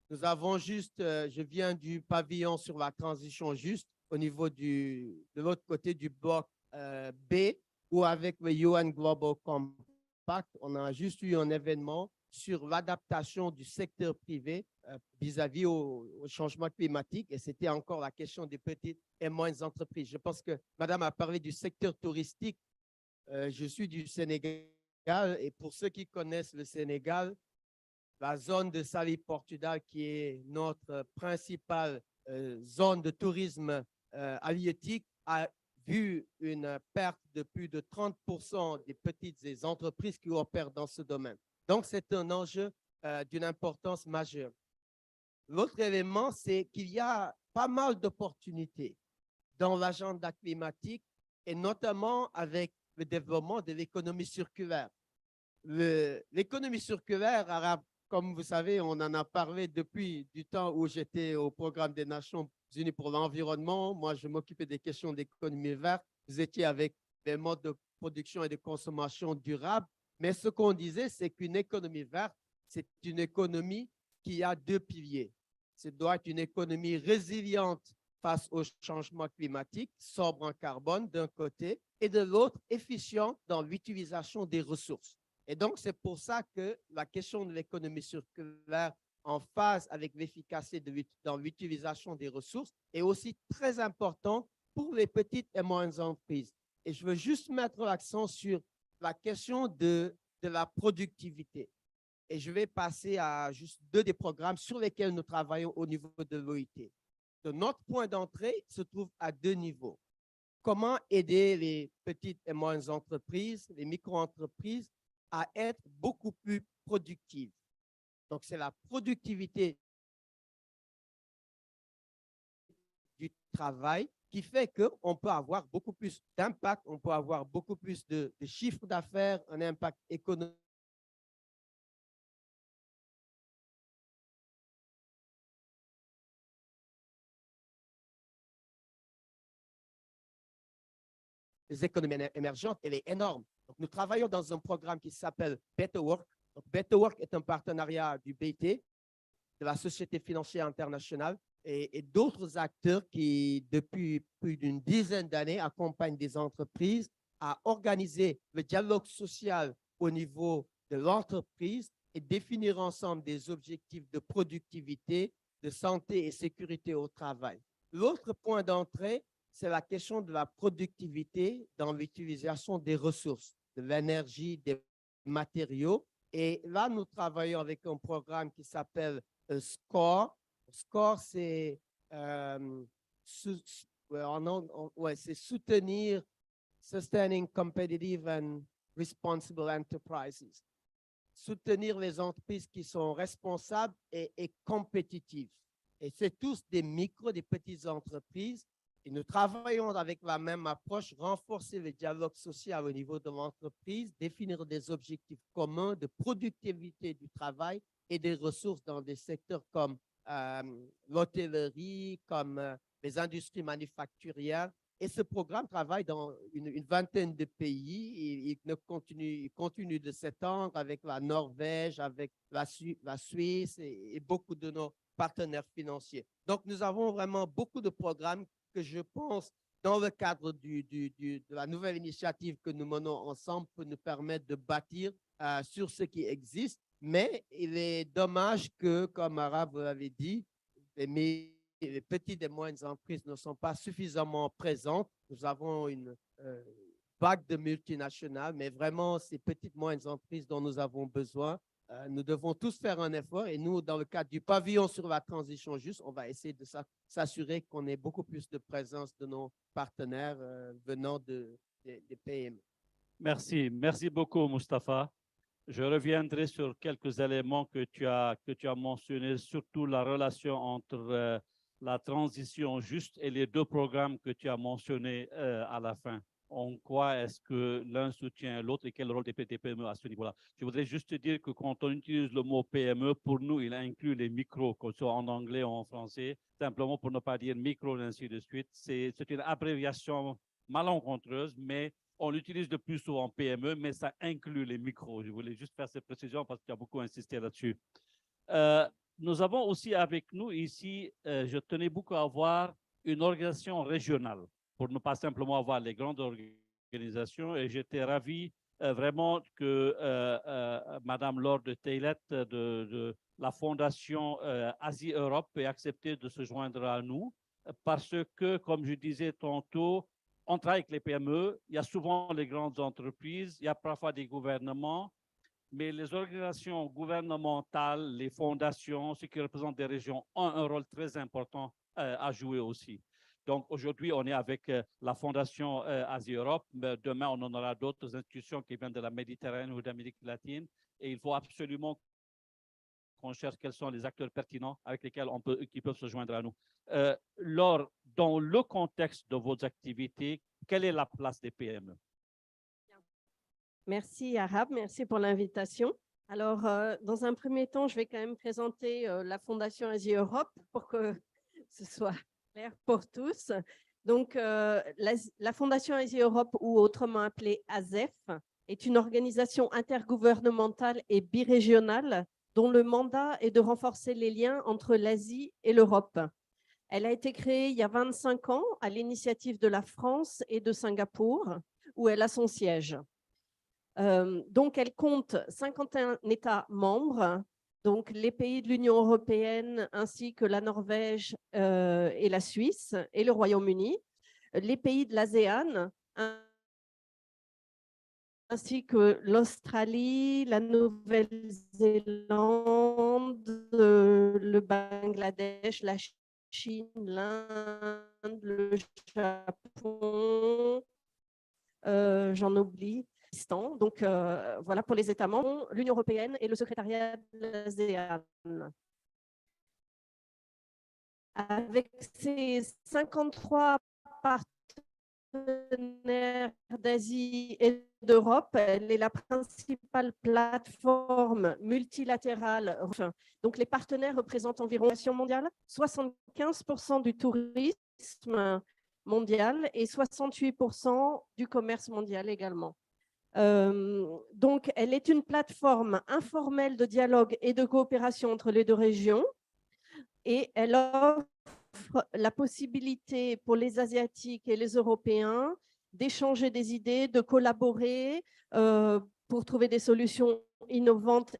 nous avons juste, je viens du pavillon sur la transition juste au niveau de l'autre côté du bloc B, où avec le UN Global Compact, on a juste eu un événement sur l'adaptation du secteur privé vis-à-vis au changement climatique. Et c'était encore la question des petites et moyennes entreprises. Je pense que Madame a parlé du secteur touristique. Je suis du Sénégal et pour ceux qui connaissent le Sénégal, la zone de Saly Portudal, qui est notre principale zone de tourisme halieutique, a vu une perte de plus de 30% des petites entreprises qui opèrent dans ce domaine. Donc, c'est un enjeu d'une importance majeure. L'autre élément, c'est qu'il y a pas mal d'opportunités dans l'agenda climatique et notamment avec le développement de l'économie circulaire. L'économie circulaire, arabe, comme vous savez, on en a parlé depuis du temps où j'étais au programme des Nations Unies pour l'environnement. Moi, je m'occupais des questions d'économie verte. Vous étiez avec des modes de production et de consommation durables. Mais ce qu'on disait, c'est qu'une économie verte, c'est une économie qui a deux piliers. Ce doit être une économie résiliente face au changement climatique, sobre en carbone d'un côté, et de l'autre, efficiente dans l'utilisation des ressources. Et donc, c'est pour ça que la question de l'économie circulaire en phase avec l'efficacité dans l'utilisation des ressources est aussi très importante pour les petites et moyennes entreprises. Et je veux juste mettre l'accent sur la question de la productivité. Et je vais passer à juste deux des programmes sur lesquels nous travaillons au niveau de l'OIT. Notre point d'entrée se trouve à deux niveaux. Comment aider les petites et moyennes entreprises, les micro-entreprises, à être beaucoup plus productives. Donc, c'est la productivité du travail qui fait qu'on peut avoir beaucoup plus d'impact, on peut avoir beaucoup plus de chiffre d'affaires, un impact économique. Les économies émergentes, elle est énorme. Donc, nous travaillons dans un programme qui s'appelle Better Work. Donc, Better Work est un partenariat du BIT, de la Société financière internationale et d'autres acteurs qui, depuis plus d'une dizaine d'années, accompagnent des entreprises à organiser le dialogue social au niveau de l'entreprise et définir ensemble des objectifs de productivité, de santé et sécurité au travail. L'autre point d'entrée, c'est la question de la productivité dans l'utilisation des ressources, de l'énergie, des matériaux. Et là, nous travaillons avec un programme qui s'appelle SCORE. SCORE, c'est soutenir Sustaining Competitive and Responsible Enterprises. Soutenir les entreprises qui sont responsables et compétitives. Et c'est tous des des petites entreprises. Et nous travaillons avec la même approche, renforcer le dialogue social au niveau de l'entreprise, définir des objectifs communs de productivité du travail et des ressources dans des secteurs comme l'hôtellerie, comme les industries manufacturières. Et ce programme travaille dans une vingtaine de pays. Il continue de s'étendre avec la Norvège, avec la Suisse et beaucoup de nos partenaires financiers. Donc, nous avons vraiment beaucoup de programmes que je pense, dans le cadre de la nouvelle initiative que nous menons ensemble, peut nous permettre de bâtir sur ce qui existe. Mais il est dommage que, comme Arabe vous l'avez dit, les petites et moyennes entreprises ne sont pas suffisamment présentes. Nous avons une vague de multinationales, mais vraiment, ces petites et moyennes entreprises dont nous avons besoin, nous devons tous faire un effort. Et nous, dans le cadre du pavillon sur la transition juste, on va essayer de s'assurer qu'on ait beaucoup plus de présence de nos partenaires venant des PME. Merci. Merci beaucoup, Mustapha. Je reviendrai sur quelques éléments que tu as mentionnés, surtout la relation entre la transition juste et les deux programmes que tu as mentionnés à la fin. En quoi est-ce que l'un soutient l'autre et quel rôle des PME à ce niveau-là? Je voudrais juste te dire que quand on utilise le mot PME, pour nous, il inclut les micros, que ce soit en anglais ou en français, simplement pour ne pas dire micro, et ainsi de suite. C'est une abréviation malencontreuse, mais on l'utilise de plus souvent en PME, mais ça inclut les micros. Je voulais juste faire cette précision parce que tu as beaucoup insisté là-dessus. Nous avons aussi avec nous ici, je tenais beaucoup à avoir une organisation régionale pour ne pas simplement avoir les grandes organisations. Et j'étais ravi vraiment que Madame Laure de Taillet de la Fondation Asie-Europe ait accepté de se joindre à nous parce que, comme je disais tantôt, on travaille avec les PME, il y a souvent les grandes entreprises, il y a parfois des gouvernements, mais les organisations gouvernementales, les fondations, ceux qui représentent des régions, ont un rôle très important à jouer aussi. Donc aujourd'hui, on est avec la Fondation Asie-Europe, mais demain, on en aura d'autres institutions qui viennent de la Méditerranée ou d'Amérique latine, et il faut absolument qu'on cherche quels sont les acteurs pertinents avec lesquels qui peuvent se joindre à nous. Laure, dans le contexte de vos activités, quelle est la place des PME? Merci Arabe, merci pour l'invitation. Alors, dans un premier temps, je vais quand même présenter la Fondation Asie-Europe pour que ce soit clair pour tous. Donc, la Fondation Asie-Europe, ou autrement appelée ASEF, est une organisation intergouvernementale et birégionale dont le mandat est de renforcer les liens entre l'Asie et l'Europe. Elle a été créée il y a 25 ans à l'initiative de la France et de Singapour, où elle a son siège. Donc, elle compte 51 États membres, donc les pays de l'Union européenne ainsi que la Norvège et la Suisse et le Royaume-Uni, les pays de l'ASEAN ainsi que l'Australie, la Nouvelle-Zélande, le Bangladesh, la Chine, l'Inde, le Japon, j'en oublie. Donc, voilà pour les États membres, l'Union européenne et le secrétariat de l'ASEAN. Avec ces 53 partenaires d'Asie et d'Europe, elle est la principale plateforme multilatérale. Donc, les partenaires représentent environ la population mondiale, 75% du tourisme mondial et 68% du commerce mondial également. Donc, elle est une plateforme informelle de dialogue et de coopération entre les deux régions et elle offre la possibilité pour les Asiatiques et les Européens d'échanger des idées, de collaborer pour trouver des solutions innovantes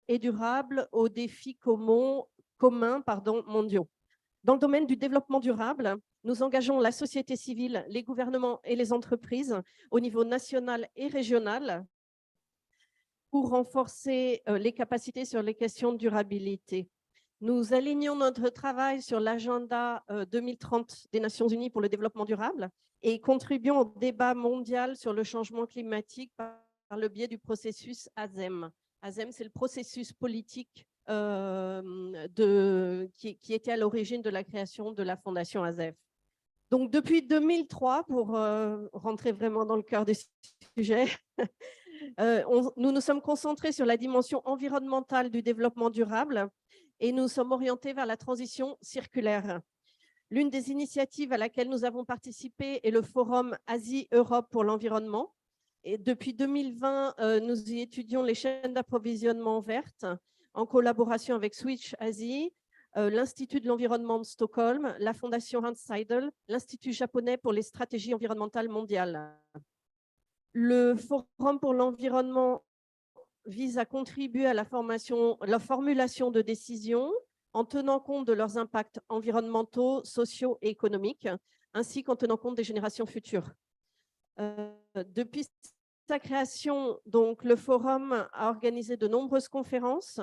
et durables aux défis communs mondiaux. Dans le domaine du développement durable, nous engageons la société civile, les gouvernements et les entreprises au niveau national et régional pour renforcer les capacités sur les questions de durabilité. Nous alignons notre travail sur l'agenda 2030 des Nations Unies pour le développement durable et contribuons au débat mondial sur le changement climatique par le biais du processus ASEM. ASEM, c'est le processus politique qui était à l'origine de la création de la Fondation ASEF. Donc, depuis 2003, pour rentrer vraiment dans le cœur du sujet, nous nous sommes concentrés sur la dimension environnementale du développement durable et nous sommes orientés vers la transition circulaire. L'une des initiatives à laquelle nous avons participé est le Forum Asie-Europe pour l'environnement. Et depuis 2020, nous y étudions les chaînes d'approvisionnement vertes en collaboration avec Switch Asie, l'Institut de l'environnement de Stockholm, la Fondation Hans Seidel, l'Institut japonais pour les stratégies environnementales mondiales. Le Forum pour l'environnement vise à contribuer à la formulation de décisions en tenant compte de leurs impacts environnementaux, sociaux et économiques, ainsi qu'en tenant compte des générations futures. Depuis sa création, donc, le Forum a organisé de nombreuses conférences,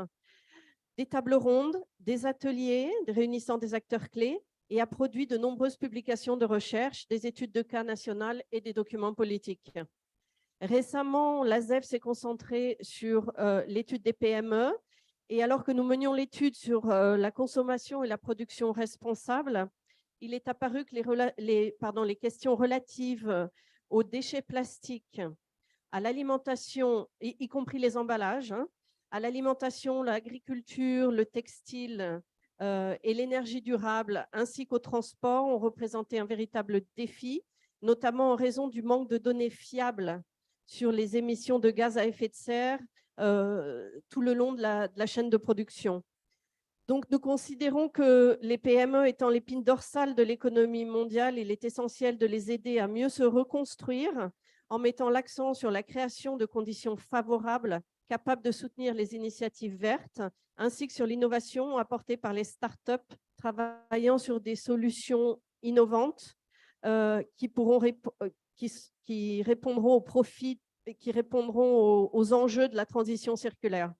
des tables rondes, des ateliers réunissant des acteurs clés et a produit de nombreuses publications de recherche, des études de cas nationales et des documents politiques. Récemment, l'ASEF s'est concentrée sur l'étude des PME et alors que nous menions l'étude sur la consommation et la production responsable, il est apparu que les questions relatives aux déchets plastiques, à l'alimentation, y compris les emballages, à l'alimentation, l'agriculture, le textile et l'énergie durable, ainsi qu'au transport, ont représenté un véritable défi, notamment en raison du manque de données fiables sur les émissions de gaz à effet de serre tout le long de la chaîne de production. Donc, nous considérons que les PME étant l'épine dorsale de l'économie mondiale, il est essentiel de les aider à mieux se reconstruire en mettant l'accent sur la création de conditions favorables capables de soutenir les initiatives vertes, ainsi que sur l'innovation apportée par les startups travaillant sur des solutions innovantes qui répondront aux enjeux de la transition circulaire.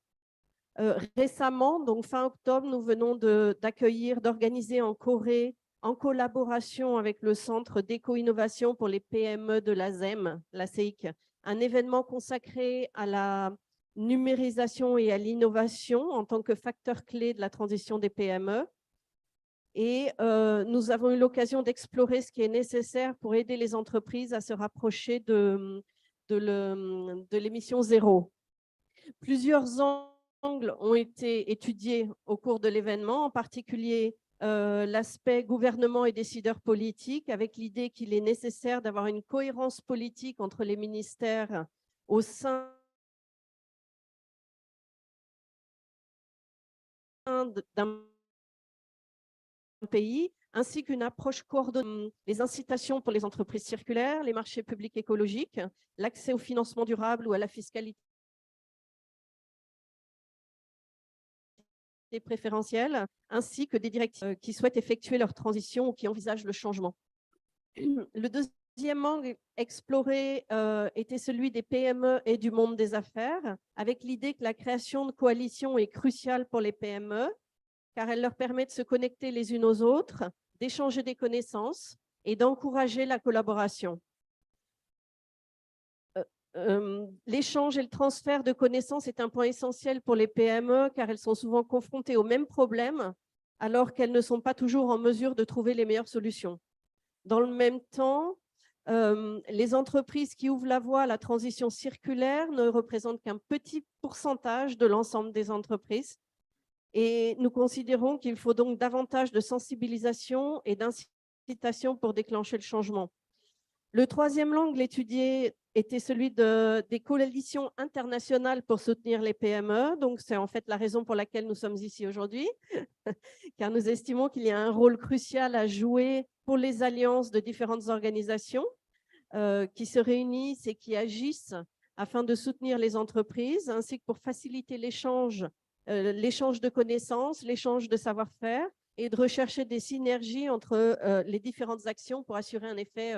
Récemment, donc fin octobre, nous venons d'organiser en Corée, en collaboration avec le Centre d'éco-innovation pour les PME de l'ASEM, la CEIC, un événement consacré à la numérisation et à l'innovation en tant que facteur clé de la transition des PME. Et nous avons eu l'occasion d'explorer ce qui est nécessaire pour aider les entreprises à se rapprocher de l'émission zéro. Plusieurs angles ont été étudiés au cours de l'événement, en particulier l'aspect gouvernement et décideurs politiques, avec l'idée qu'il est nécessaire d'avoir une cohérence politique entre les ministères au sein d'un pays, ainsi qu'une approche coordonnée, les incitations pour les entreprises circulaires, les marchés publics écologiques, l'accès au financement durable ou à la fiscalité préférentielle, ainsi que des directives qui souhaitent effectuer leur transition ou qui envisagent le changement. Le deuxième angle exploré était celui des PME et du monde des affaires, avec l'idée que la création de coalitions est cruciale pour les PME, car elle leur permet de se connecter les unes aux autres, d'échanger des connaissances et d'encourager la collaboration. L'échange et le transfert de connaissances est un point essentiel pour les PME, car elles sont souvent confrontées aux mêmes problèmes, alors qu'elles ne sont pas toujours en mesure de trouver les meilleures solutions. Dans le même temps, les entreprises qui ouvrent la voie à la transition circulaire ne représentent qu'un petit pourcentage de l'ensemble des entreprises. Et nous considérons qu'il faut donc davantage de sensibilisation et d'incitation pour déclencher le changement. Le troisième angle étudié était celui des coalitions internationales pour soutenir les PME. Donc, c'est en fait la raison pour laquelle nous sommes ici aujourd'hui, car nous estimons qu'il y a un rôle crucial à jouer pour les alliances de différentes organisations qui se réunissent et qui agissent afin de soutenir les entreprises, ainsi que pour faciliter l'échange de connaissances, l'échange de savoir-faire et de rechercher des synergies entre les différentes actions pour assurer un effet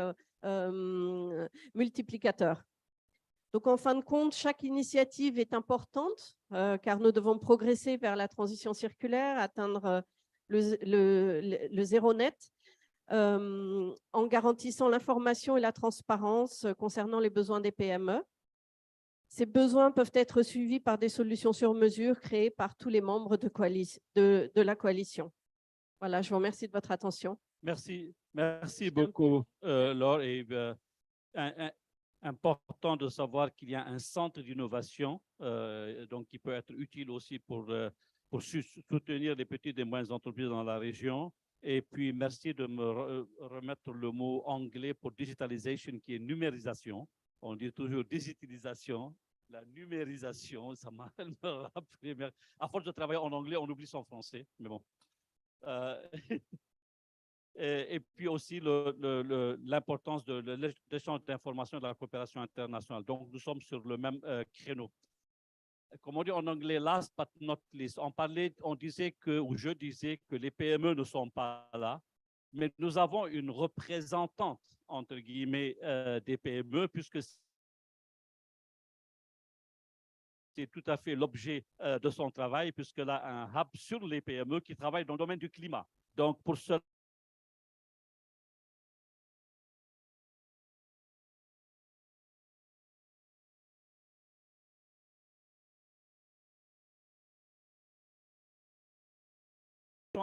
multiplicateur. Donc, en fin de compte, chaque initiative est importante car nous devons progresser vers la transition circulaire, atteindre le zéro net en garantissant l'information et la transparence concernant les besoins des PME. Ces besoins peuvent être suivis par des solutions sur mesure créées par tous les membres de la coalition. Voilà, je vous remercie de votre attention. Merci beaucoup, Laure. Et, important de savoir qu'il y a un centre d'innovation donc qui peut être utile aussi pour soutenir les petites et moyennes entreprises dans la région. Et puis, merci de me remettre le mot anglais pour digitalisation, qui est numérisation. On dit toujours digitalisation, la numérisation, ça m'a rappelé. À force de travailler en anglais, on oublie son français, mais bon. Et puis aussi l'importance de l'échange d'informations et de la coopération internationale. Donc, nous sommes sur le même créneau. Comme on dit en anglais, last but not least, on disait que, ou je disais que les PME ne sont pas là, mais nous avons une représentante, entre guillemets, des PME, puisque c'est tout à fait l'objet de son travail, puisqu'elle a un hub sur les PME qui travaille dans le domaine du climat. Donc, pour cela,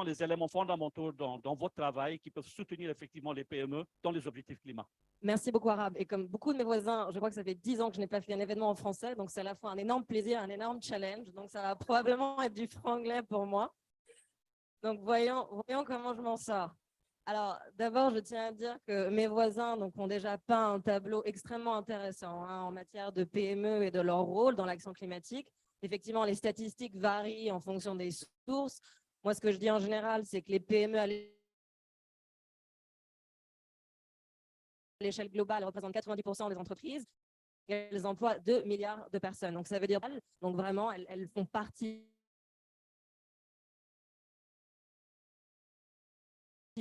les éléments fondamentaux dans votre travail qui peuvent soutenir effectivement les PME dans les objectifs climat. Merci beaucoup, Arabe. Et comme beaucoup de mes voisins, je crois que ça fait 10 ans que je n'ai pas fait un événement en français, donc c'est à la fois un énorme plaisir, un énorme challenge. Donc ça va probablement être du franglais pour moi. Donc voyons comment je m'en sors. Alors d'abord, je tiens à dire que mes voisins ont déjà peint un tableau extrêmement intéressant en matière de PME et de leur rôle dans l'action climatique. Effectivement, les statistiques varient en fonction des sources. Moi, ce que je dis en général, c'est que les PME à l'échelle globale représentent 90% des entreprises et elles emploient 2 milliards de personnes. Donc, ça veut dire, donc vraiment, elles font partie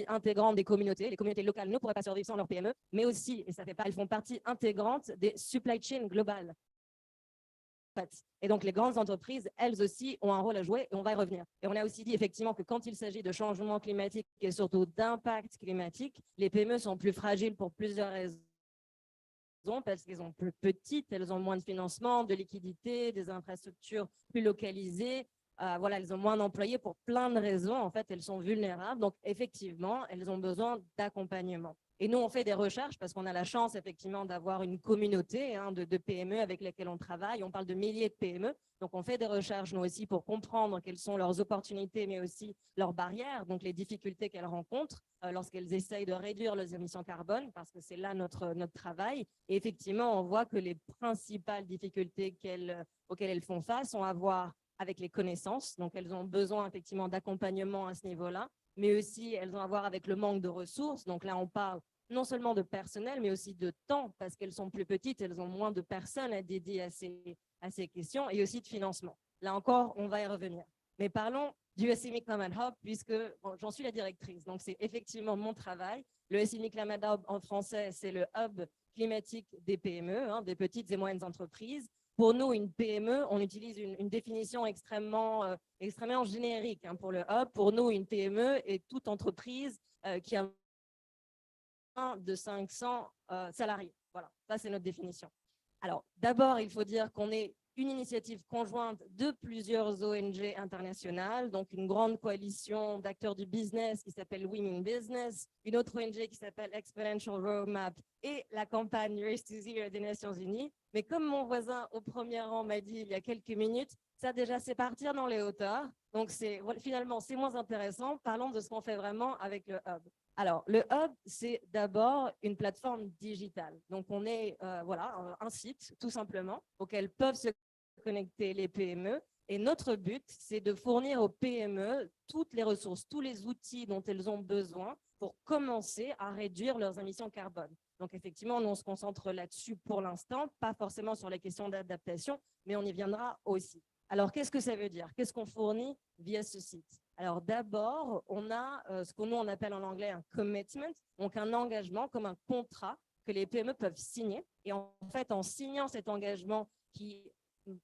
intégrante des communautés. Les communautés locales ne pourraient pas survivre sans leurs PME, mais aussi, et ça fait pas, elles font partie intégrante des supply chains globales. Et donc, les grandes entreprises, elles aussi, ont un rôle à jouer et on va y revenir. Et on a aussi dit effectivement que quand il s'agit de changement climatique et surtout d'impact climatique, les PME sont plus fragiles pour plusieurs raisons, parce qu'elles sont plus petites, elles ont moins de financement, de liquidité, des infrastructures plus localisées. Voilà, elles ont moins d'employés pour plein de raisons. En fait, elles sont vulnérables. Donc, effectivement, elles ont besoin d'accompagnement. Et nous, on fait des recherches parce qu'on a la chance, effectivement, d'avoir une communauté de PME avec lesquelles on travaille. On parle de milliers de PME. Donc, on fait des recherches, nous aussi, pour comprendre quelles sont leurs opportunités, mais aussi leurs barrières, donc les difficultés qu'elles rencontrent lorsqu'elles essayent de réduire leurs émissions carbone, parce que c'est là notre travail. Et effectivement, on voit que les principales difficultés auxquelles elles font face ont à voir avec les connaissances. Donc, elles ont besoin, effectivement, d'accompagnement à ce niveau-là, mais aussi, elles ont à voir avec le manque de ressources. Donc là, on parle non seulement de personnel, mais aussi de temps, parce qu'elles sont plus petites, elles ont moins de personnes à dédier à ces questions, et aussi de financement. Là encore, on va y revenir. Mais parlons du SME Climate Hub, puisque j'en suis la directrice. Donc, c'est effectivement mon travail. Le SME Climate Hub, en français, c'est le hub climatique des PME, des petites et moyennes entreprises. Pour nous, une PME, on utilise une définition extrêmement générique pour le hub. Pour nous, une PME est toute entreprise qui a moins de 500 salariés. Voilà, ça c'est notre définition. Alors, d'abord, il faut dire qu'on est une initiative conjointe de plusieurs ONG internationales, donc une grande coalition d'acteurs du business qui s'appelle Women Business, une autre ONG qui s'appelle Exponential Roadmap et la campagne Race to Zero des Nations Unies. Mais comme mon voisin au premier rang m'a dit il y a quelques minutes, Ça, déjà, c'est partir dans les hauteurs. Donc, finalement, c'est moins intéressant. Parlons de ce qu'on fait vraiment avec le Hub. Alors, le Hub, c'est d'abord une plateforme digitale. Donc, on est un site, tout simplement, auquel peuvent se connecter les PME. Et notre but, c'est de fournir aux PME toutes les ressources, tous les outils dont elles ont besoin pour commencer à réduire leurs émissions carbone. Donc, effectivement, nous, on se concentre là-dessus pour l'instant, pas forcément sur les questions d'adaptation, mais on y viendra aussi. Alors, qu'est-ce que ça veut dire? Qu'est-ce qu'on fournit via ce site? Alors, d'abord, on a ce que nous, on appelle en anglais un commitment, donc un engagement comme un contrat que les PME peuvent signer. Et en fait, en signant cet engagement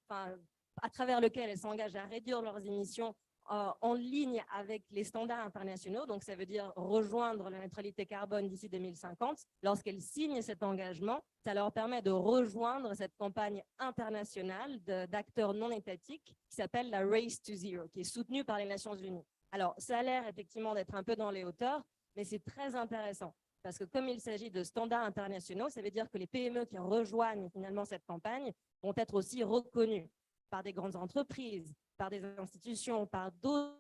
à travers lequel elles s'engagent à réduire leurs émissions en ligne avec les standards internationaux, donc ça veut dire rejoindre la neutralité carbone d'ici 2050. Lorsqu'elles signent cet engagement, ça leur permet de rejoindre cette campagne internationale d'acteurs non étatiques qui s'appelle la Race to Zero, qui est soutenue par les Nations Unies. Alors, ça a l'air effectivement d'être un peu dans les hauteurs, mais c'est très intéressant. Parce que comme il s'agit de standards internationaux, ça veut dire que les PME qui rejoignent finalement cette campagne vont être aussi reconnus par des grandes entreprises, par des institutions, par d'autres,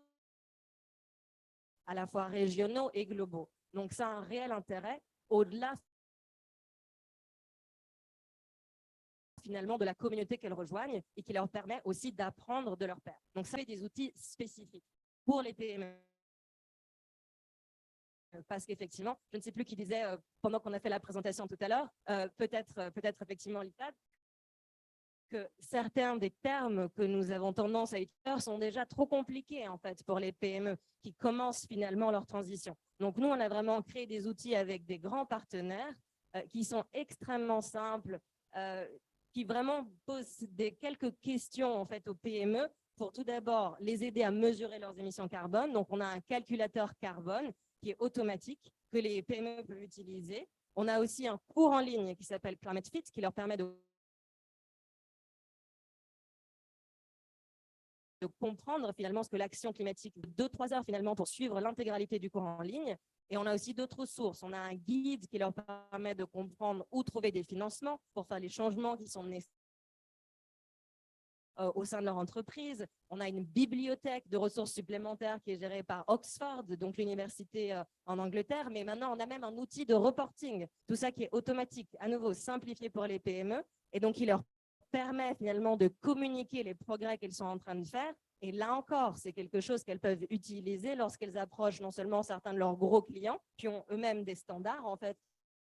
à la fois régionaux et globaux. Donc, ça a un réel intérêt au-delà finalement de la communauté qu'elles rejoignent et qui leur permet aussi d'apprendre de leurs pairs. Donc, ça fait des outils spécifiques pour les PME. Parce qu'effectivement, je ne sais plus qui disait pendant qu'on a fait la présentation tout à l'heure, peut-être effectivement l'ITAD, que certains des termes que nous avons tendance à utiliser sont déjà trop compliqués en fait pour les PME qui commencent finalement leur transition. Donc nous, on a vraiment créé des outils avec des grands partenaires qui sont extrêmement simples, qui vraiment posent quelques questions en fait aux PME pour tout d'abord les aider à mesurer leurs émissions carbone. Donc on a un calculateur carbone qui est automatique que les PME peuvent utiliser. On a aussi un cours en ligne qui s'appelle Climate Fit qui leur permet de comprendre finalement ce que l'action climatique, 2-3 heures finalement pour suivre l'intégralité du cours en ligne. Et on a aussi d'autres ressources. On a un guide qui leur permet de comprendre où trouver des financements pour faire les changements qui sont nécessaires au sein de leur entreprise. On a une bibliothèque de ressources supplémentaires qui est gérée par Oxford, donc l'université en Angleterre. Mais maintenant, on a même un outil de reporting, tout ça qui est automatique, à nouveau simplifié pour les PME. Et donc, il leur permet finalement de communiquer les progrès qu'elles sont en train de faire. Et là encore, c'est quelque chose qu'elles peuvent utiliser lorsqu'elles approchent non seulement certains de leurs gros clients, qui ont eux-mêmes des standards, en fait,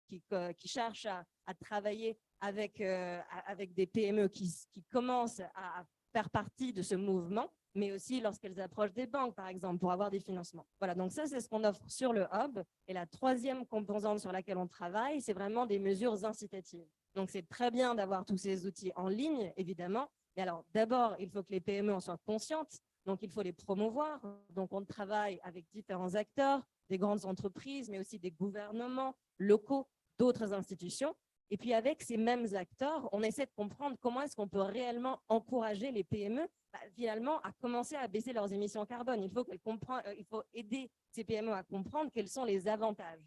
qui cherchent à travailler avec des PME qui commencent à faire partie de ce mouvement, mais aussi lorsqu'elles approchent des banques, par exemple, pour avoir des financements. Voilà, donc ça, c'est ce qu'on offre sur le Hub. Et la troisième composante sur laquelle on travaille, c'est vraiment des mesures incitatives. Donc, c'est très bien d'avoir tous ces outils en ligne, évidemment. Mais alors, d'abord, il faut que les PME en soient conscientes. Donc, il faut les promouvoir. Donc, on travaille avec différents acteurs, des grandes entreprises, mais aussi des gouvernements locaux, d'autres institutions. Et puis, avec ces mêmes acteurs, on essaie de comprendre comment est-ce qu'on peut réellement encourager les PME finalement à commencer à baisser leurs émissions carbone. Il faut aider ces PME à comprendre quels sont les avantages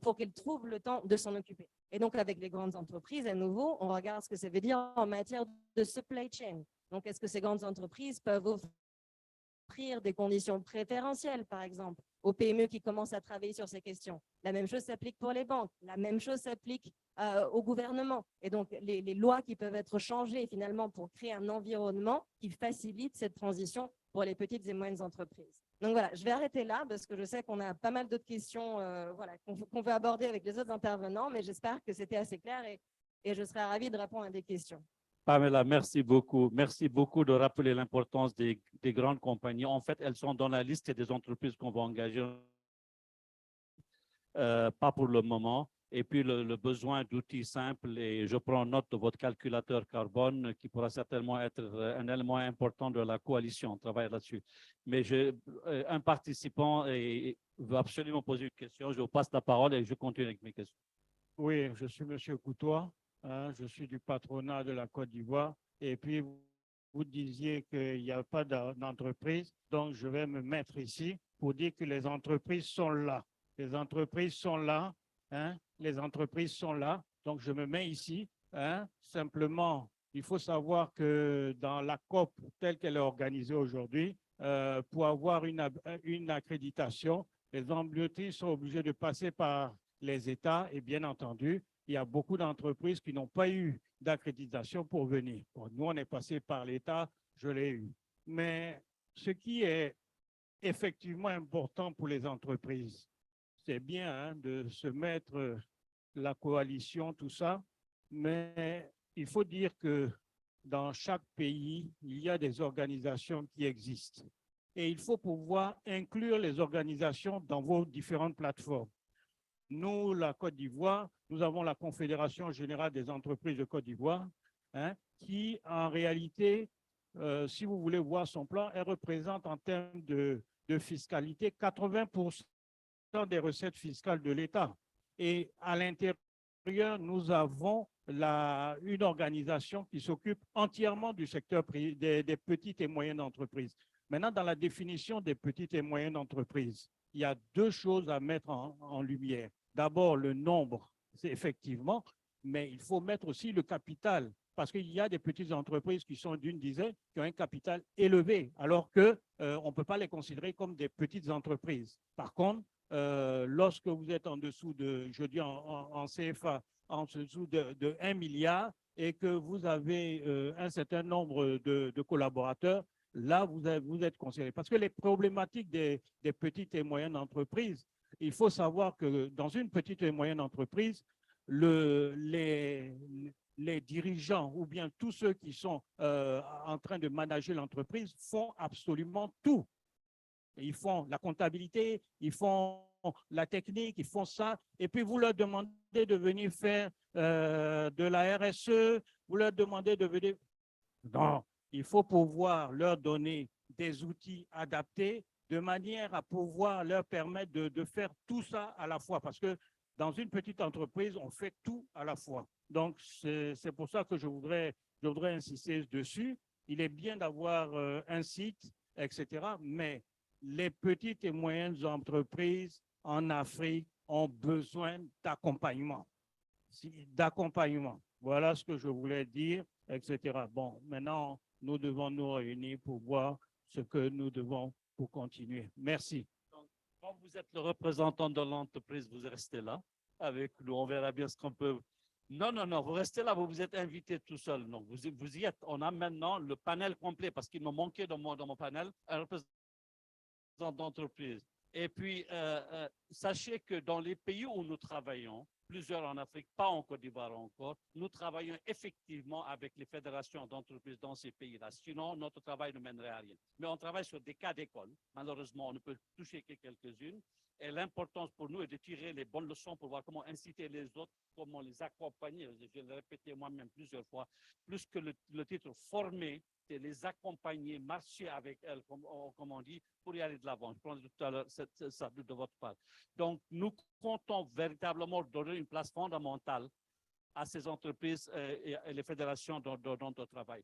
pour qu'elles trouvent le temps de s'en occuper. Et donc, avec les grandes entreprises, à nouveau, on regarde ce que ça veut dire en matière de supply chain. Donc, est-ce que ces grandes entreprises peuvent offrir des conditions préférentielles, par exemple, aux PME qui commencent à travailler sur ces questions? La même chose s'applique pour les banques. La même chose s'applique au gouvernement. Et donc, les lois qui peuvent être changées finalement pour créer un environnement qui facilite cette transition pour les petites et moyennes entreprises. Donc voilà, je vais arrêter là parce que je sais qu'on a pas mal d'autres questions qu'on veut aborder avec les autres intervenants, mais j'espère que c'était assez clair et je serai ravie de répondre à des questions. Pamela, merci beaucoup. Merci beaucoup de rappeler l'importance des grandes compagnies. En fait, elles sont dans la liste des entreprises qu'on va engager, pas pour le moment. Et puis, le besoin d'outils simples, et je prends note de votre calculateur carbone qui pourra certainement être un élément important de la coalition. On travaille là-dessus. Mais un participant veut absolument poser une question. Je vous passe la parole et je continue avec mes questions. Oui, je suis M. Coutois. Je suis du patronat de la Côte d'Ivoire. Et puis, vous disiez qu'il n'y a pas d'entreprise. Donc, je vais me mettre ici pour dire que les entreprises sont là. Les entreprises sont là. Les entreprises sont là. Donc, je me mets ici. Simplement, Il faut savoir que dans la COP telle qu'elle est organisée aujourd'hui, pour avoir une accréditation, les ambulanciers sont obligés de passer par les États et bien entendu, il y a beaucoup d'entreprises qui n'ont pas eu d'accréditation pour venir. Bon, nous, on est passé par l'État, je l'ai eu. Mais ce qui est effectivement important pour les entreprises, c'est bien hein, de se mettre la coalition, tout ça, mais il faut dire que dans chaque pays, il y a des organisations qui existent. Et il faut pouvoir inclure les organisations dans vos différentes plateformes. Nous, la Côte d'Ivoire, nous avons la Confédération générale des entreprises de Côte d'Ivoire, hein, qui en réalité, si vous voulez voir son plan, elle représente en termes de fiscalité 80% des recettes fiscales de l'État. Et à l'intérieur, nous avons une organisation qui s'occupe entièrement du secteur des petites et moyennes entreprises. Maintenant, dans la définition des petites et moyennes entreprises, il y a deux choses à mettre en lumière. D'abord, le nombre, c'est effectivement, mais il faut mettre aussi le capital, parce qu'il y a des petites entreprises qui sont d'une dizaine, qui ont un capital élevé, alors qu'on ne peut pas les considérer comme des petites entreprises. Par contre, lorsque vous êtes en dessous de, je dis en CFA, en dessous de 1 milliard et que vous avez un certain nombre de collaborateurs, là, vous êtes considéré. Parce que les problématiques des petites et moyennes entreprises, il faut savoir que dans une petite et moyenne entreprise, les dirigeants ou bien tous ceux qui sont en train de manager l'entreprise font absolument tout. Ils font la comptabilité, ils font la technique, ils font ça, et puis vous leur demandez de venir faire de la RSE, vous leur demandez de venir… Non, il faut pouvoir leur donner des outils adaptés de manière à pouvoir leur permettre de faire tout ça à la fois, parce que dans une petite entreprise, on fait tout à la fois. Donc, c'est pour ça que je voudrais insister dessus. Il est bien d'avoir un site, etc., mais les petites et moyennes entreprises en Afrique ont besoin d'accompagnement. D'accompagnement. Voilà ce que je voulais dire, etc. Bon, maintenant, nous devons nous réunir pour voir ce que nous devons pour continuer. Merci. Donc, quand vous êtes le représentant de l'entreprise, vous restez là avec nous. On verra bien ce qu'on peut… Non, non, non, vous restez là, vous êtes invité tout seul. Donc, vous y êtes. On a maintenant le panel complet parce qu'il me manquait dans mon panel un représentant d'entreprise. Et puis, sachez que dans les pays où nous travaillons, plusieurs en Afrique, pas en Côte d'Ivoire encore, nous travaillons effectivement avec les fédérations d'entreprises dans ces pays-là. Sinon, notre travail ne mènerait à rien. Mais on travaille sur des cas d'école. Malheureusement, on ne peut toucher que quelques-unes. Et l'importance pour nous est de tirer les bonnes leçons pour voir comment inciter les autres, comment les accompagner. Je l'ai répété moi-même plusieurs fois. Plus que le titre former, c'est les accompagner, marcher avec elles, comme on dit, pour y aller de l'avant. Je prends tout à l'heure ça de votre part. Donc, nous comptons véritablement donner une place fondamentale à ces entreprises et les fédérations dans notre travail.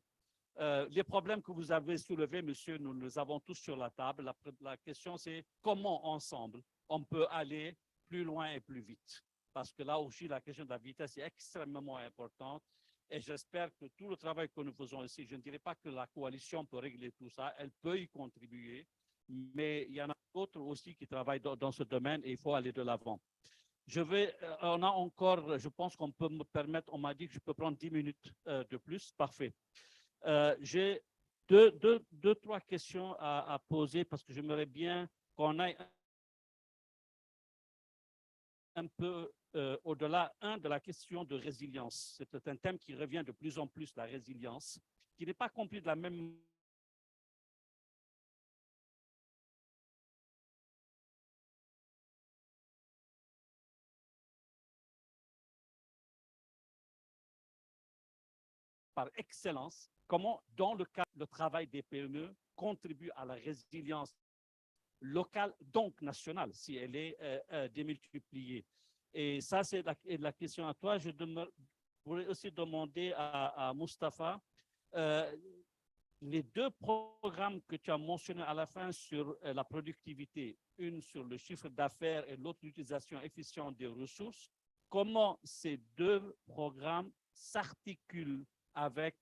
Les problèmes que vous avez soulevés, monsieur, nous les avons tous sur la table. La question, c'est comment ensemble on peut aller plus loin et plus vite. Parce que là aussi, la question de la vitesse est extrêmement importante. Et j'espère que tout le travail que nous faisons ici, je ne dirais pas que la coalition peut régler tout ça, elle peut y contribuer, mais il y en a d'autres aussi qui travaillent dans ce domaine et il faut aller de l'avant. On a encore, je pense qu'on peut me permettre, on m'a dit que je peux prendre 10 minutes de plus, parfait. J'ai deux, trois questions à poser parce que j'aimerais bien qu'on aille un peu au-delà, de la question de résilience. C'est un thème qui revient de plus en plus, la résilience, qui n'est pas compris de la même par excellence, comment, dans le cadre du travail des PME, contribue à la résilience locale, donc nationale, si elle est démultipliée. Et ça, c'est la question à toi. Je voudrais aussi demander à Mustapha, les deux programmes que tu as mentionnés à la fin sur la productivité, une sur le chiffre d'affaires et l'autre l'utilisation efficiente des ressources, comment ces deux programmes s'articulent avec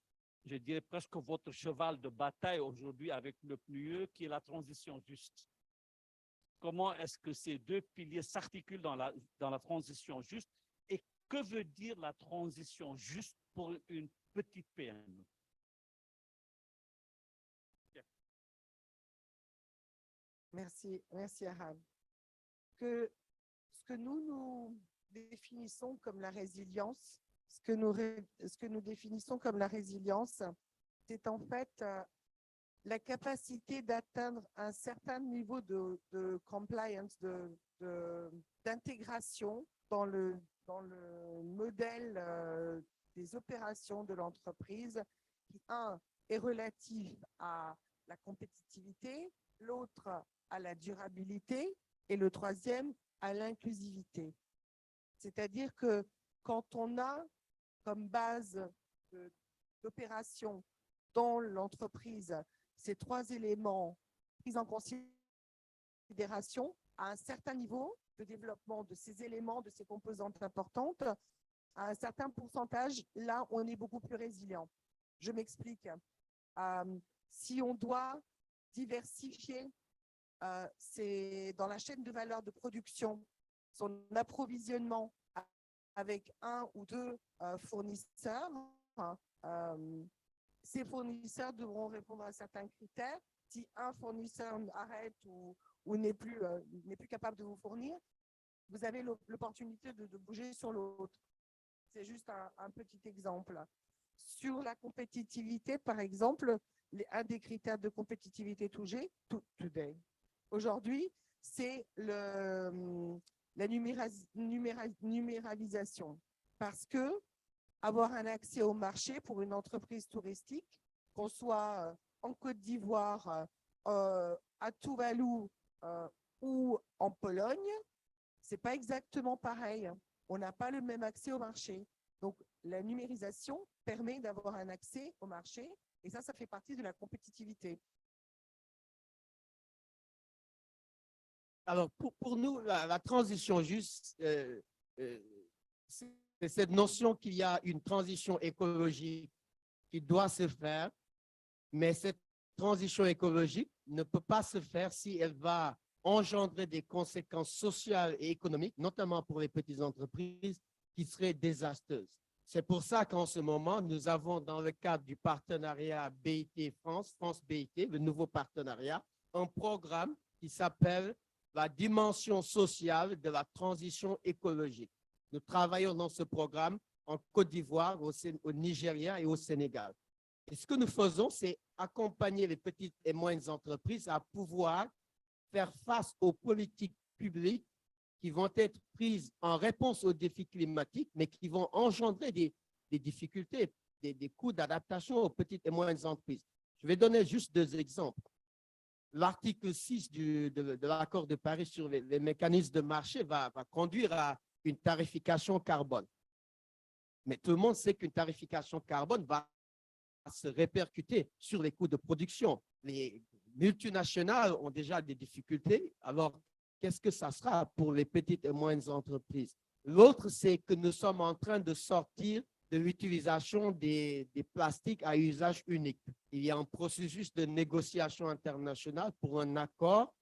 je dirais presque votre cheval de bataille aujourd'hui avec le PNUE, qui est la transition juste. Comment est-ce que ces deux piliers s'articulent dans la transition juste et que veut dire la transition juste pour une petite PME? Merci, merci Arab. Ce que nous définissons comme la résilience, ce que nous définissons comme la résilience, c'est en fait la capacité d'atteindre un certain niveau de compliance, d'intégration dans le modèle des opérations de l'entreprise, qui, un, est relatif à la compétitivité, l'autre à la durabilité et le troisième à l'inclusivité. C'est-à-dire que quand on a comme base d'opération dans l'entreprise ces trois éléments pris en considération à un certain niveau de développement de ces éléments, de ces composantes importantes, à un certain pourcentage, là, on est beaucoup plus résilient. Je m'explique. Si on doit diversifier c'est dans la chaîne de valeur de production, son approvisionnement avec un ou deux fournisseurs. Ces fournisseurs devront répondre à certains critères. Si un fournisseur arrête ou n'est plus capable de vous fournir, vous avez l'opportunité de bouger sur l'autre. C'est juste un petit exemple. Sur la compétitivité, par exemple, un des critères de compétitivité today, aujourd'hui, c'est la numéralisation. Parce que avoir un accès au marché pour une entreprise touristique, qu'on soit en Côte d'Ivoire, à Tuvalu ou en Pologne, c'est pas exactement pareil. On n'a pas le même accès au marché. Donc, la numérisation permet d'avoir un accès au marché et ça fait partie de la compétitivité. Alors, pour nous, la transition juste, c'est cette notion qu'il y a une transition écologique qui doit se faire, mais cette transition écologique ne peut pas se faire si elle va engendrer des conséquences sociales et économiques, notamment pour les petites entreprises, qui seraient désastreuses. C'est pour ça qu'en ce moment, nous avons dans le cadre du partenariat BIT France BIT, le nouveau partenariat, un programme qui s'appelle la dimension sociale de la transition écologique. Nous travaillons dans ce programme en Côte d'Ivoire, au Nigeria et au Sénégal. Et ce que nous faisons, c'est accompagner les petites et moyennes entreprises à pouvoir faire face aux politiques publiques qui vont être prises en réponse aux défis climatiques, mais qui vont engendrer des difficultés, des coûts d'adaptation aux petites et moyennes entreprises. Je vais donner juste deux exemples. L'article 6 de l'accord de Paris sur les mécanismes de marché va conduire à une tarification carbone. Mais tout le monde sait qu'une tarification carbone va se répercuter sur les coûts de production. Les multinationales ont déjà des difficultés. Alors, qu'est-ce que ça sera pour les petites et moyennes entreprises? L'autre, c'est que nous sommes en train de sortir de l'utilisation des plastiques à usage unique. Il y a un processus de négociation internationale pour un accord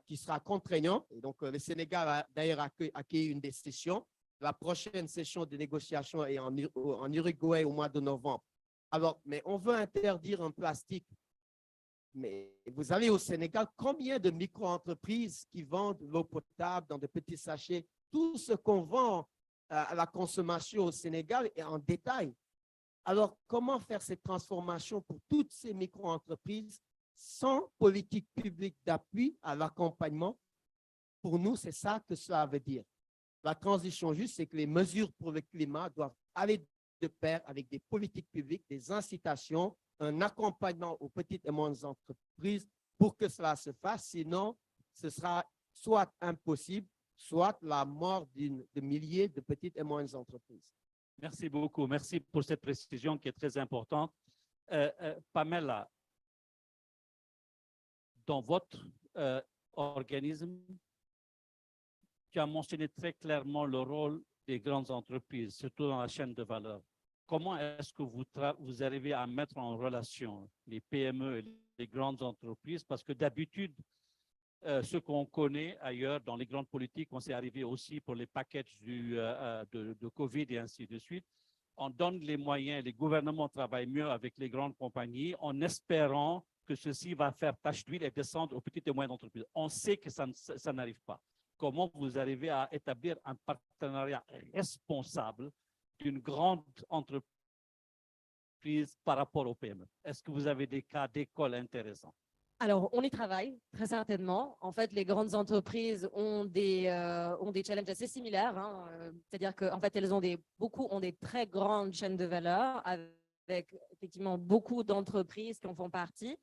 qui sera contraignant. Et donc, le Sénégal a d'ailleurs accueilli une des sessions. La prochaine session de négociation est en Uruguay au mois de novembre. Alors, mais on veut interdire un plastique. Mais vous avez au Sénégal combien de micro-entreprises qui vendent l'eau potable dans de petits sachets? Tout ce qu'on vend à la consommation au Sénégal est en détail. Alors, comment faire cette transformation pour toutes ces micro-entreprises sans politique publique d'appui à l'accompagnement? Pour nous, c'est ça que cela veut dire. La transition juste, c'est que les mesures pour le climat doivent aller de pair avec des politiques publiques, des incitations, un accompagnement aux petites et moyennes entreprises pour que cela se fasse. Sinon, ce sera soit impossible, soit la mort de milliers de petites et moyennes entreprises. Merci beaucoup. Merci pour cette précision qui est très importante. Pamela, dans votre organisme, tu as mentionné très clairement le rôle des grandes entreprises, surtout dans la chaîne de valeur. comment est-ce que vous arrivez à mettre en relation les PME et les grandes entreprises? Parce que d'habitude, ce qu'on connaît ailleurs dans les grandes politiques, on s'est arrivé aussi pour les packages de Covid et ainsi de suite. On donne les moyens, les gouvernements travaillent mieux avec les grandes compagnies en espérant que ceci va faire tache d'huile et descendre aux petites et moyennes entreprises. On sait que ça n'arrive pas. Comment vous arrivez à établir un partenariat responsable d'une grande entreprise par rapport aux PME? Est-ce que vous avez des cas d'école intéressants? Alors, on y travaille, très certainement. En fait, les grandes entreprises ont des challenges assez similaires, hein. C'est-à-dire qu'en fait, beaucoup ont des très grandes chaînes de valeur avec effectivement beaucoup d'entreprises qui en font partie.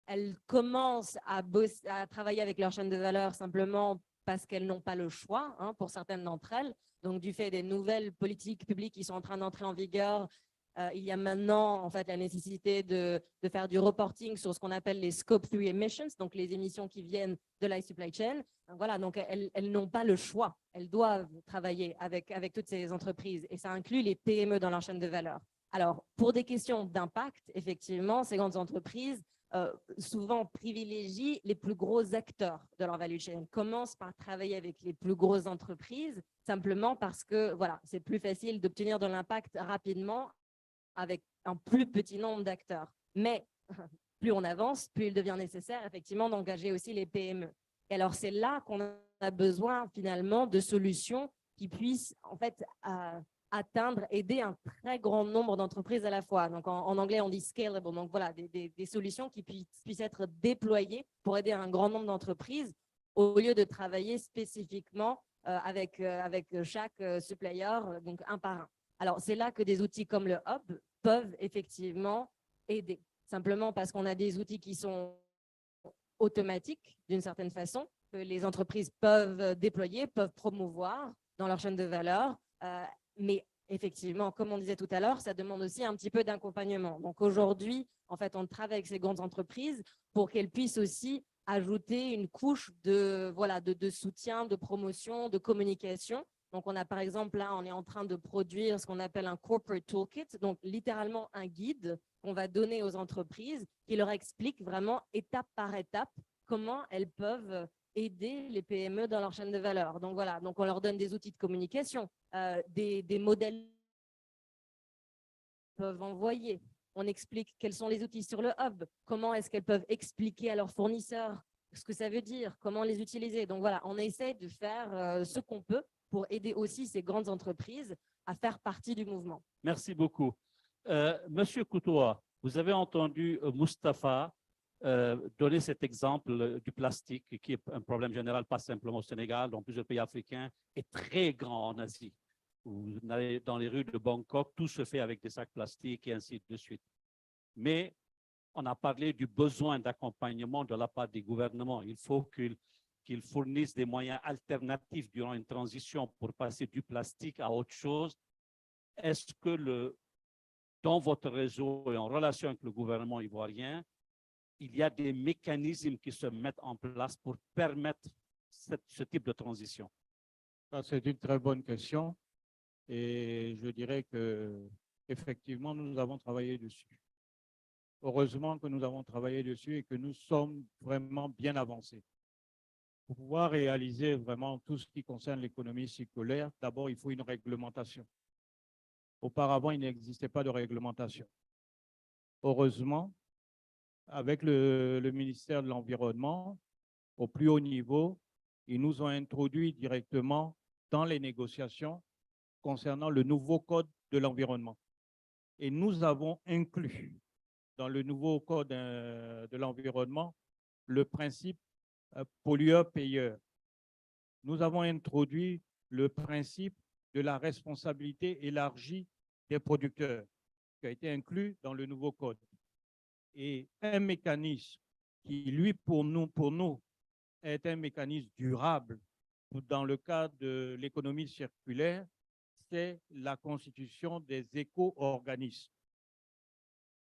Elles commencent à travailler avec leur chaîne de valeur simplement parce qu'elles n'ont pas le choix, hein, pour certaines d'entre elles. Donc, du fait des nouvelles politiques publiques qui sont en train d'entrer en vigueur, il y a maintenant en fait la nécessité de faire du reporting sur ce qu'on appelle les Scope 3 emissions, donc les émissions qui viennent de la supply chain. Donc, voilà, donc elles n'ont pas le choix. Elles doivent travailler avec toutes ces entreprises et ça inclut les PME dans leur chaîne de valeur. Alors, pour des questions d'impact, effectivement, ces grandes entreprises souvent privilégient les plus gros acteurs de leur value chain. Elles commencent par travailler avec les plus grosses entreprises simplement parce que voilà, c'est plus facile d'obtenir de l'impact rapidement avec un plus petit nombre d'acteurs. Mais plus on avance, plus il devient nécessaire effectivement d'engager aussi les PME. Et alors, c'est là qu'on a besoin finalement de solutions qui puissent en fait aider un très grand nombre d'entreprises à la fois. Donc, en anglais, on dit scalable. Donc, voilà, des solutions qui puissent être déployées pour aider un grand nombre d'entreprises au lieu de travailler spécifiquement avec chaque supplier, donc un par un. Alors, c'est là que des outils comme le Hub peuvent effectivement aider. Simplement parce qu'on a des outils qui sont automatiques d'une certaine façon, que les entreprises peuvent déployer, peuvent promouvoir dans leur chaîne de valeur. Mais effectivement, comme on disait tout à l'heure, ça demande aussi un petit peu d'accompagnement. Donc aujourd'hui, en fait, on travaille avec ces grandes entreprises pour qu'elles puissent aussi ajouter une couche de soutien, de promotion, de communication. Donc, on a par exemple, là, on est en train de produire ce qu'on appelle un corporate toolkit, donc littéralement un guide qu'on va donner aux entreprises qui leur explique vraiment étape par étape comment elles peuvent aider les PME dans leur chaîne de valeur. Donc, voilà, donc on leur donne des outils de communication, des modèles qu'ils peuvent envoyer. On explique quels sont les outils sur le hub, comment est-ce qu'elles peuvent expliquer à leurs fournisseurs ce que ça veut dire, comment les utiliser. Donc, voilà, on essaie de faire ce qu'on peut pour aider aussi ces grandes entreprises à faire partie du mouvement. Merci beaucoup. Monsieur Koutoua, vous avez entendu Mustapha donner cet exemple du plastique, qui est un problème général, pas simplement au Sénégal, dans plusieurs pays africains, et très grand en Asie. Vous allez dans les rues de Bangkok, tout se fait avec des sacs plastiques et ainsi de suite. Mais on a parlé du besoin d'accompagnement de la part des gouvernements. Il faut qu'ils fournissent des moyens alternatifs durant une transition pour passer du plastique à autre chose. Est-ce que dans votre réseau et en relation avec le gouvernement ivoirien, il y a des mécanismes qui se mettent en place pour permettre ce type de transition? C'est une très bonne question et je dirais qu'effectivement, nous avons travaillé dessus. Heureusement que nous avons travaillé dessus et que nous sommes vraiment bien avancés. Pour pouvoir réaliser vraiment tout ce qui concerne l'économie circulaire, d'abord, il faut une réglementation. Auparavant, il n'existait pas de réglementation. Heureusement, avec le ministère de l'Environnement, au plus haut niveau, ils nous ont introduit directement dans les négociations concernant le nouveau code de l'environnement. Et nous avons inclus dans le nouveau code de l'environnement le principe pollueur-payeur. Nous avons introduit le principe de la responsabilité élargie des producteurs, qui a été inclus dans le nouveau code. Et un mécanisme qui, lui, pour nous, est un mécanisme durable dans le cadre de l'économie circulaire, c'est la constitution des éco-organismes,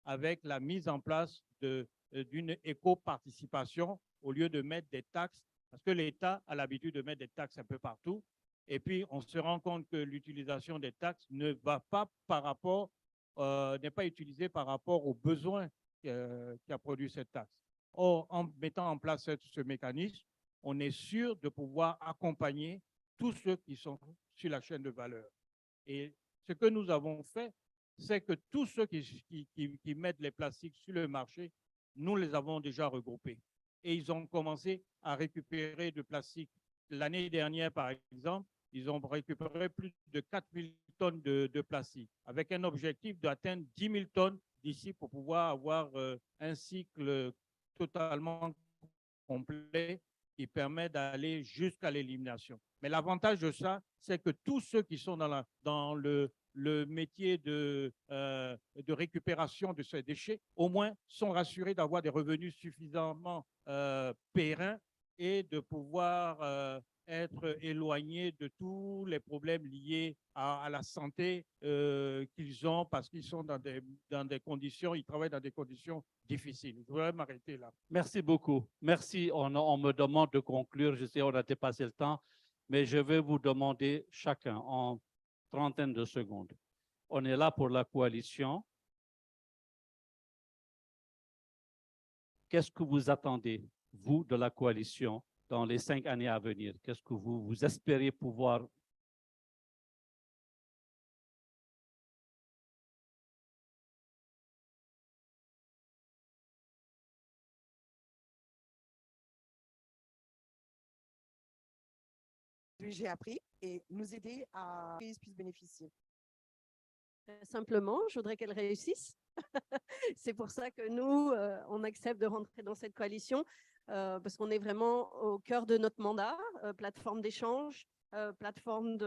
avec la mise en place d'une éco-participation au lieu de mettre des taxes, parce que l'État a l'habitude de mettre des taxes un peu partout. Et puis, on se rend compte que l'utilisation des taxes ne va pas par rapport n'est pas utilisé par rapport aux besoins qui a produit cette taxe. Or, en mettant en place ce mécanisme, on est sûr de pouvoir accompagner tous ceux qui sont sur la chaîne de valeur. Et ce que nous avons fait, c'est que tous ceux qui mettent les plastiques sur le marché, nous les avons déjà regroupés. Et ils ont commencé à récupérer du plastique. L'année dernière, par exemple, ils ont récupéré plus de 4000 tonnes de plastique, avec un objectif d'atteindre 10 000 tonnes d'ici pour pouvoir avoir un cycle totalement complet qui permet d'aller jusqu'à l'élimination. Mais l'avantage de ça, c'est que tous ceux qui sont dans le métier de récupération de ces déchets, au moins, sont rassurés d'avoir des revenus suffisamment pérennes et de pouvoir être éloignés de tous les problèmes liés à la santé qu'ils ont parce qu'ils sont dans des conditions, ils travaillent dans des conditions difficiles. Je voudrais m'arrêter là. Merci beaucoup. Merci. On me demande de conclure. Je sais, on a dépassé le temps, mais je vais vous demander chacun en trentaine de secondes. On est là pour la coalition. Qu'est-ce que vous attendez, vous, de la coalition dans les 5 années à venir? Qu'est-ce que vous espérez pouvoir? J'ai appris et nous aider à que les puissent bénéficier. Simplement, je voudrais qu'elle réussisse. C'est pour ça que nous, on accepte de rentrer dans cette coalition, parce qu'on est vraiment au cœur de notre mandat, plateforme d'échange, plateforme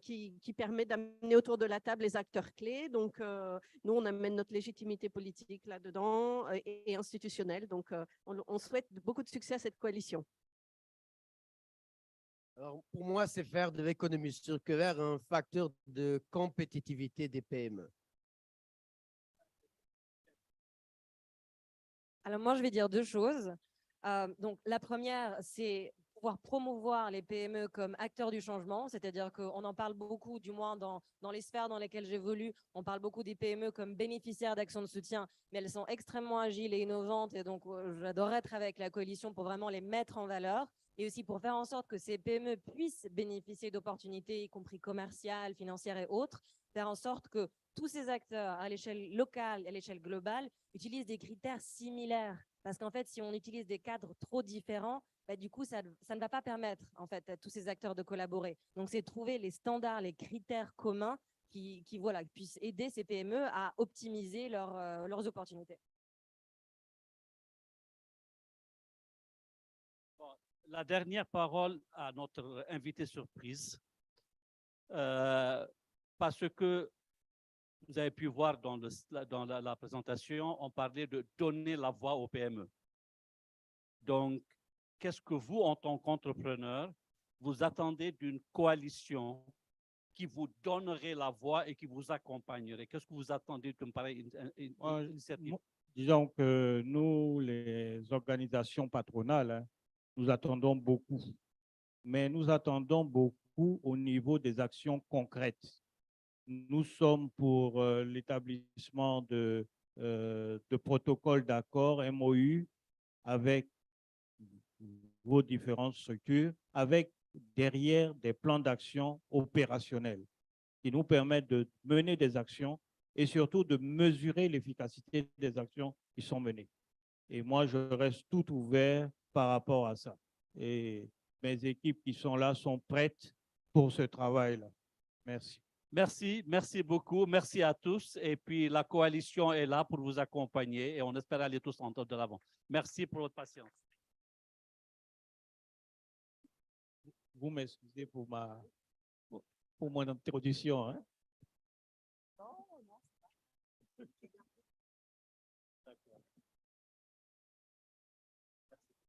qui permet d'amener autour de la table les acteurs clés. Donc, nous, on amène notre légitimité politique là-dedans et institutionnelle. Donc, on souhaite beaucoup de succès à cette coalition. Alors, pour moi, c'est faire de l'économie circulaire un facteur de compétitivité des PME. Alors moi, je vais dire deux choses. Donc la première, c'est pouvoir promouvoir les PME comme acteurs du changement, c'est-à-dire qu'on en parle beaucoup, du moins dans les sphères dans lesquelles j'évolue, on parle beaucoup des PME comme bénéficiaires d'actions de soutien, mais elles sont extrêmement agiles et innovantes, et donc j'adorerais travailler avec la coalition pour vraiment les mettre en valeur, et aussi pour faire en sorte que ces PME puissent bénéficier d'opportunités, y compris commerciales, financières et autres, faire en sorte que tous ces acteurs à l'échelle locale et à l'échelle globale utilisent des critères similaires. Parce qu'en fait, si on utilise des cadres trop différents, bah, du coup, ça ne va pas permettre en fait, à tous ces acteurs de collaborer. Donc, c'est trouver les standards, les critères communs qui puissent aider ces PME à optimiser leurs opportunités. La dernière parole à notre invité surprise, parce que vous avez pu voir dans la présentation, on parlait de donner la voix aux PME. Donc, qu'est-ce que vous, en tant qu'entrepreneur, vous attendez d'une coalition qui vous donnerait la voix et qui vous accompagnerait? Qu'est-ce que vous attendez d'une pareille initiative? Disons que nous, les organisations patronales, hein, nous attendons beaucoup. Mais nous attendons beaucoup au niveau des actions concrètes. Nous sommes pour l'établissement de protocoles d'accord, MOU, avec vos différentes structures, avec derrière des plans d'action opérationnels qui nous permettent de mener des actions et surtout de mesurer l'efficacité des actions qui sont menées. Et moi, je reste tout ouvert par rapport à ça. Et mes équipes qui sont là sont prêtes pour ce travail-là. Merci. Merci beaucoup. Merci à tous. Et puis, la coalition est là pour vous accompagner et on espère aller tous en de l'avant. Merci pour votre patience. Vous m'excusez pour mon introduction. Hein? Non, non.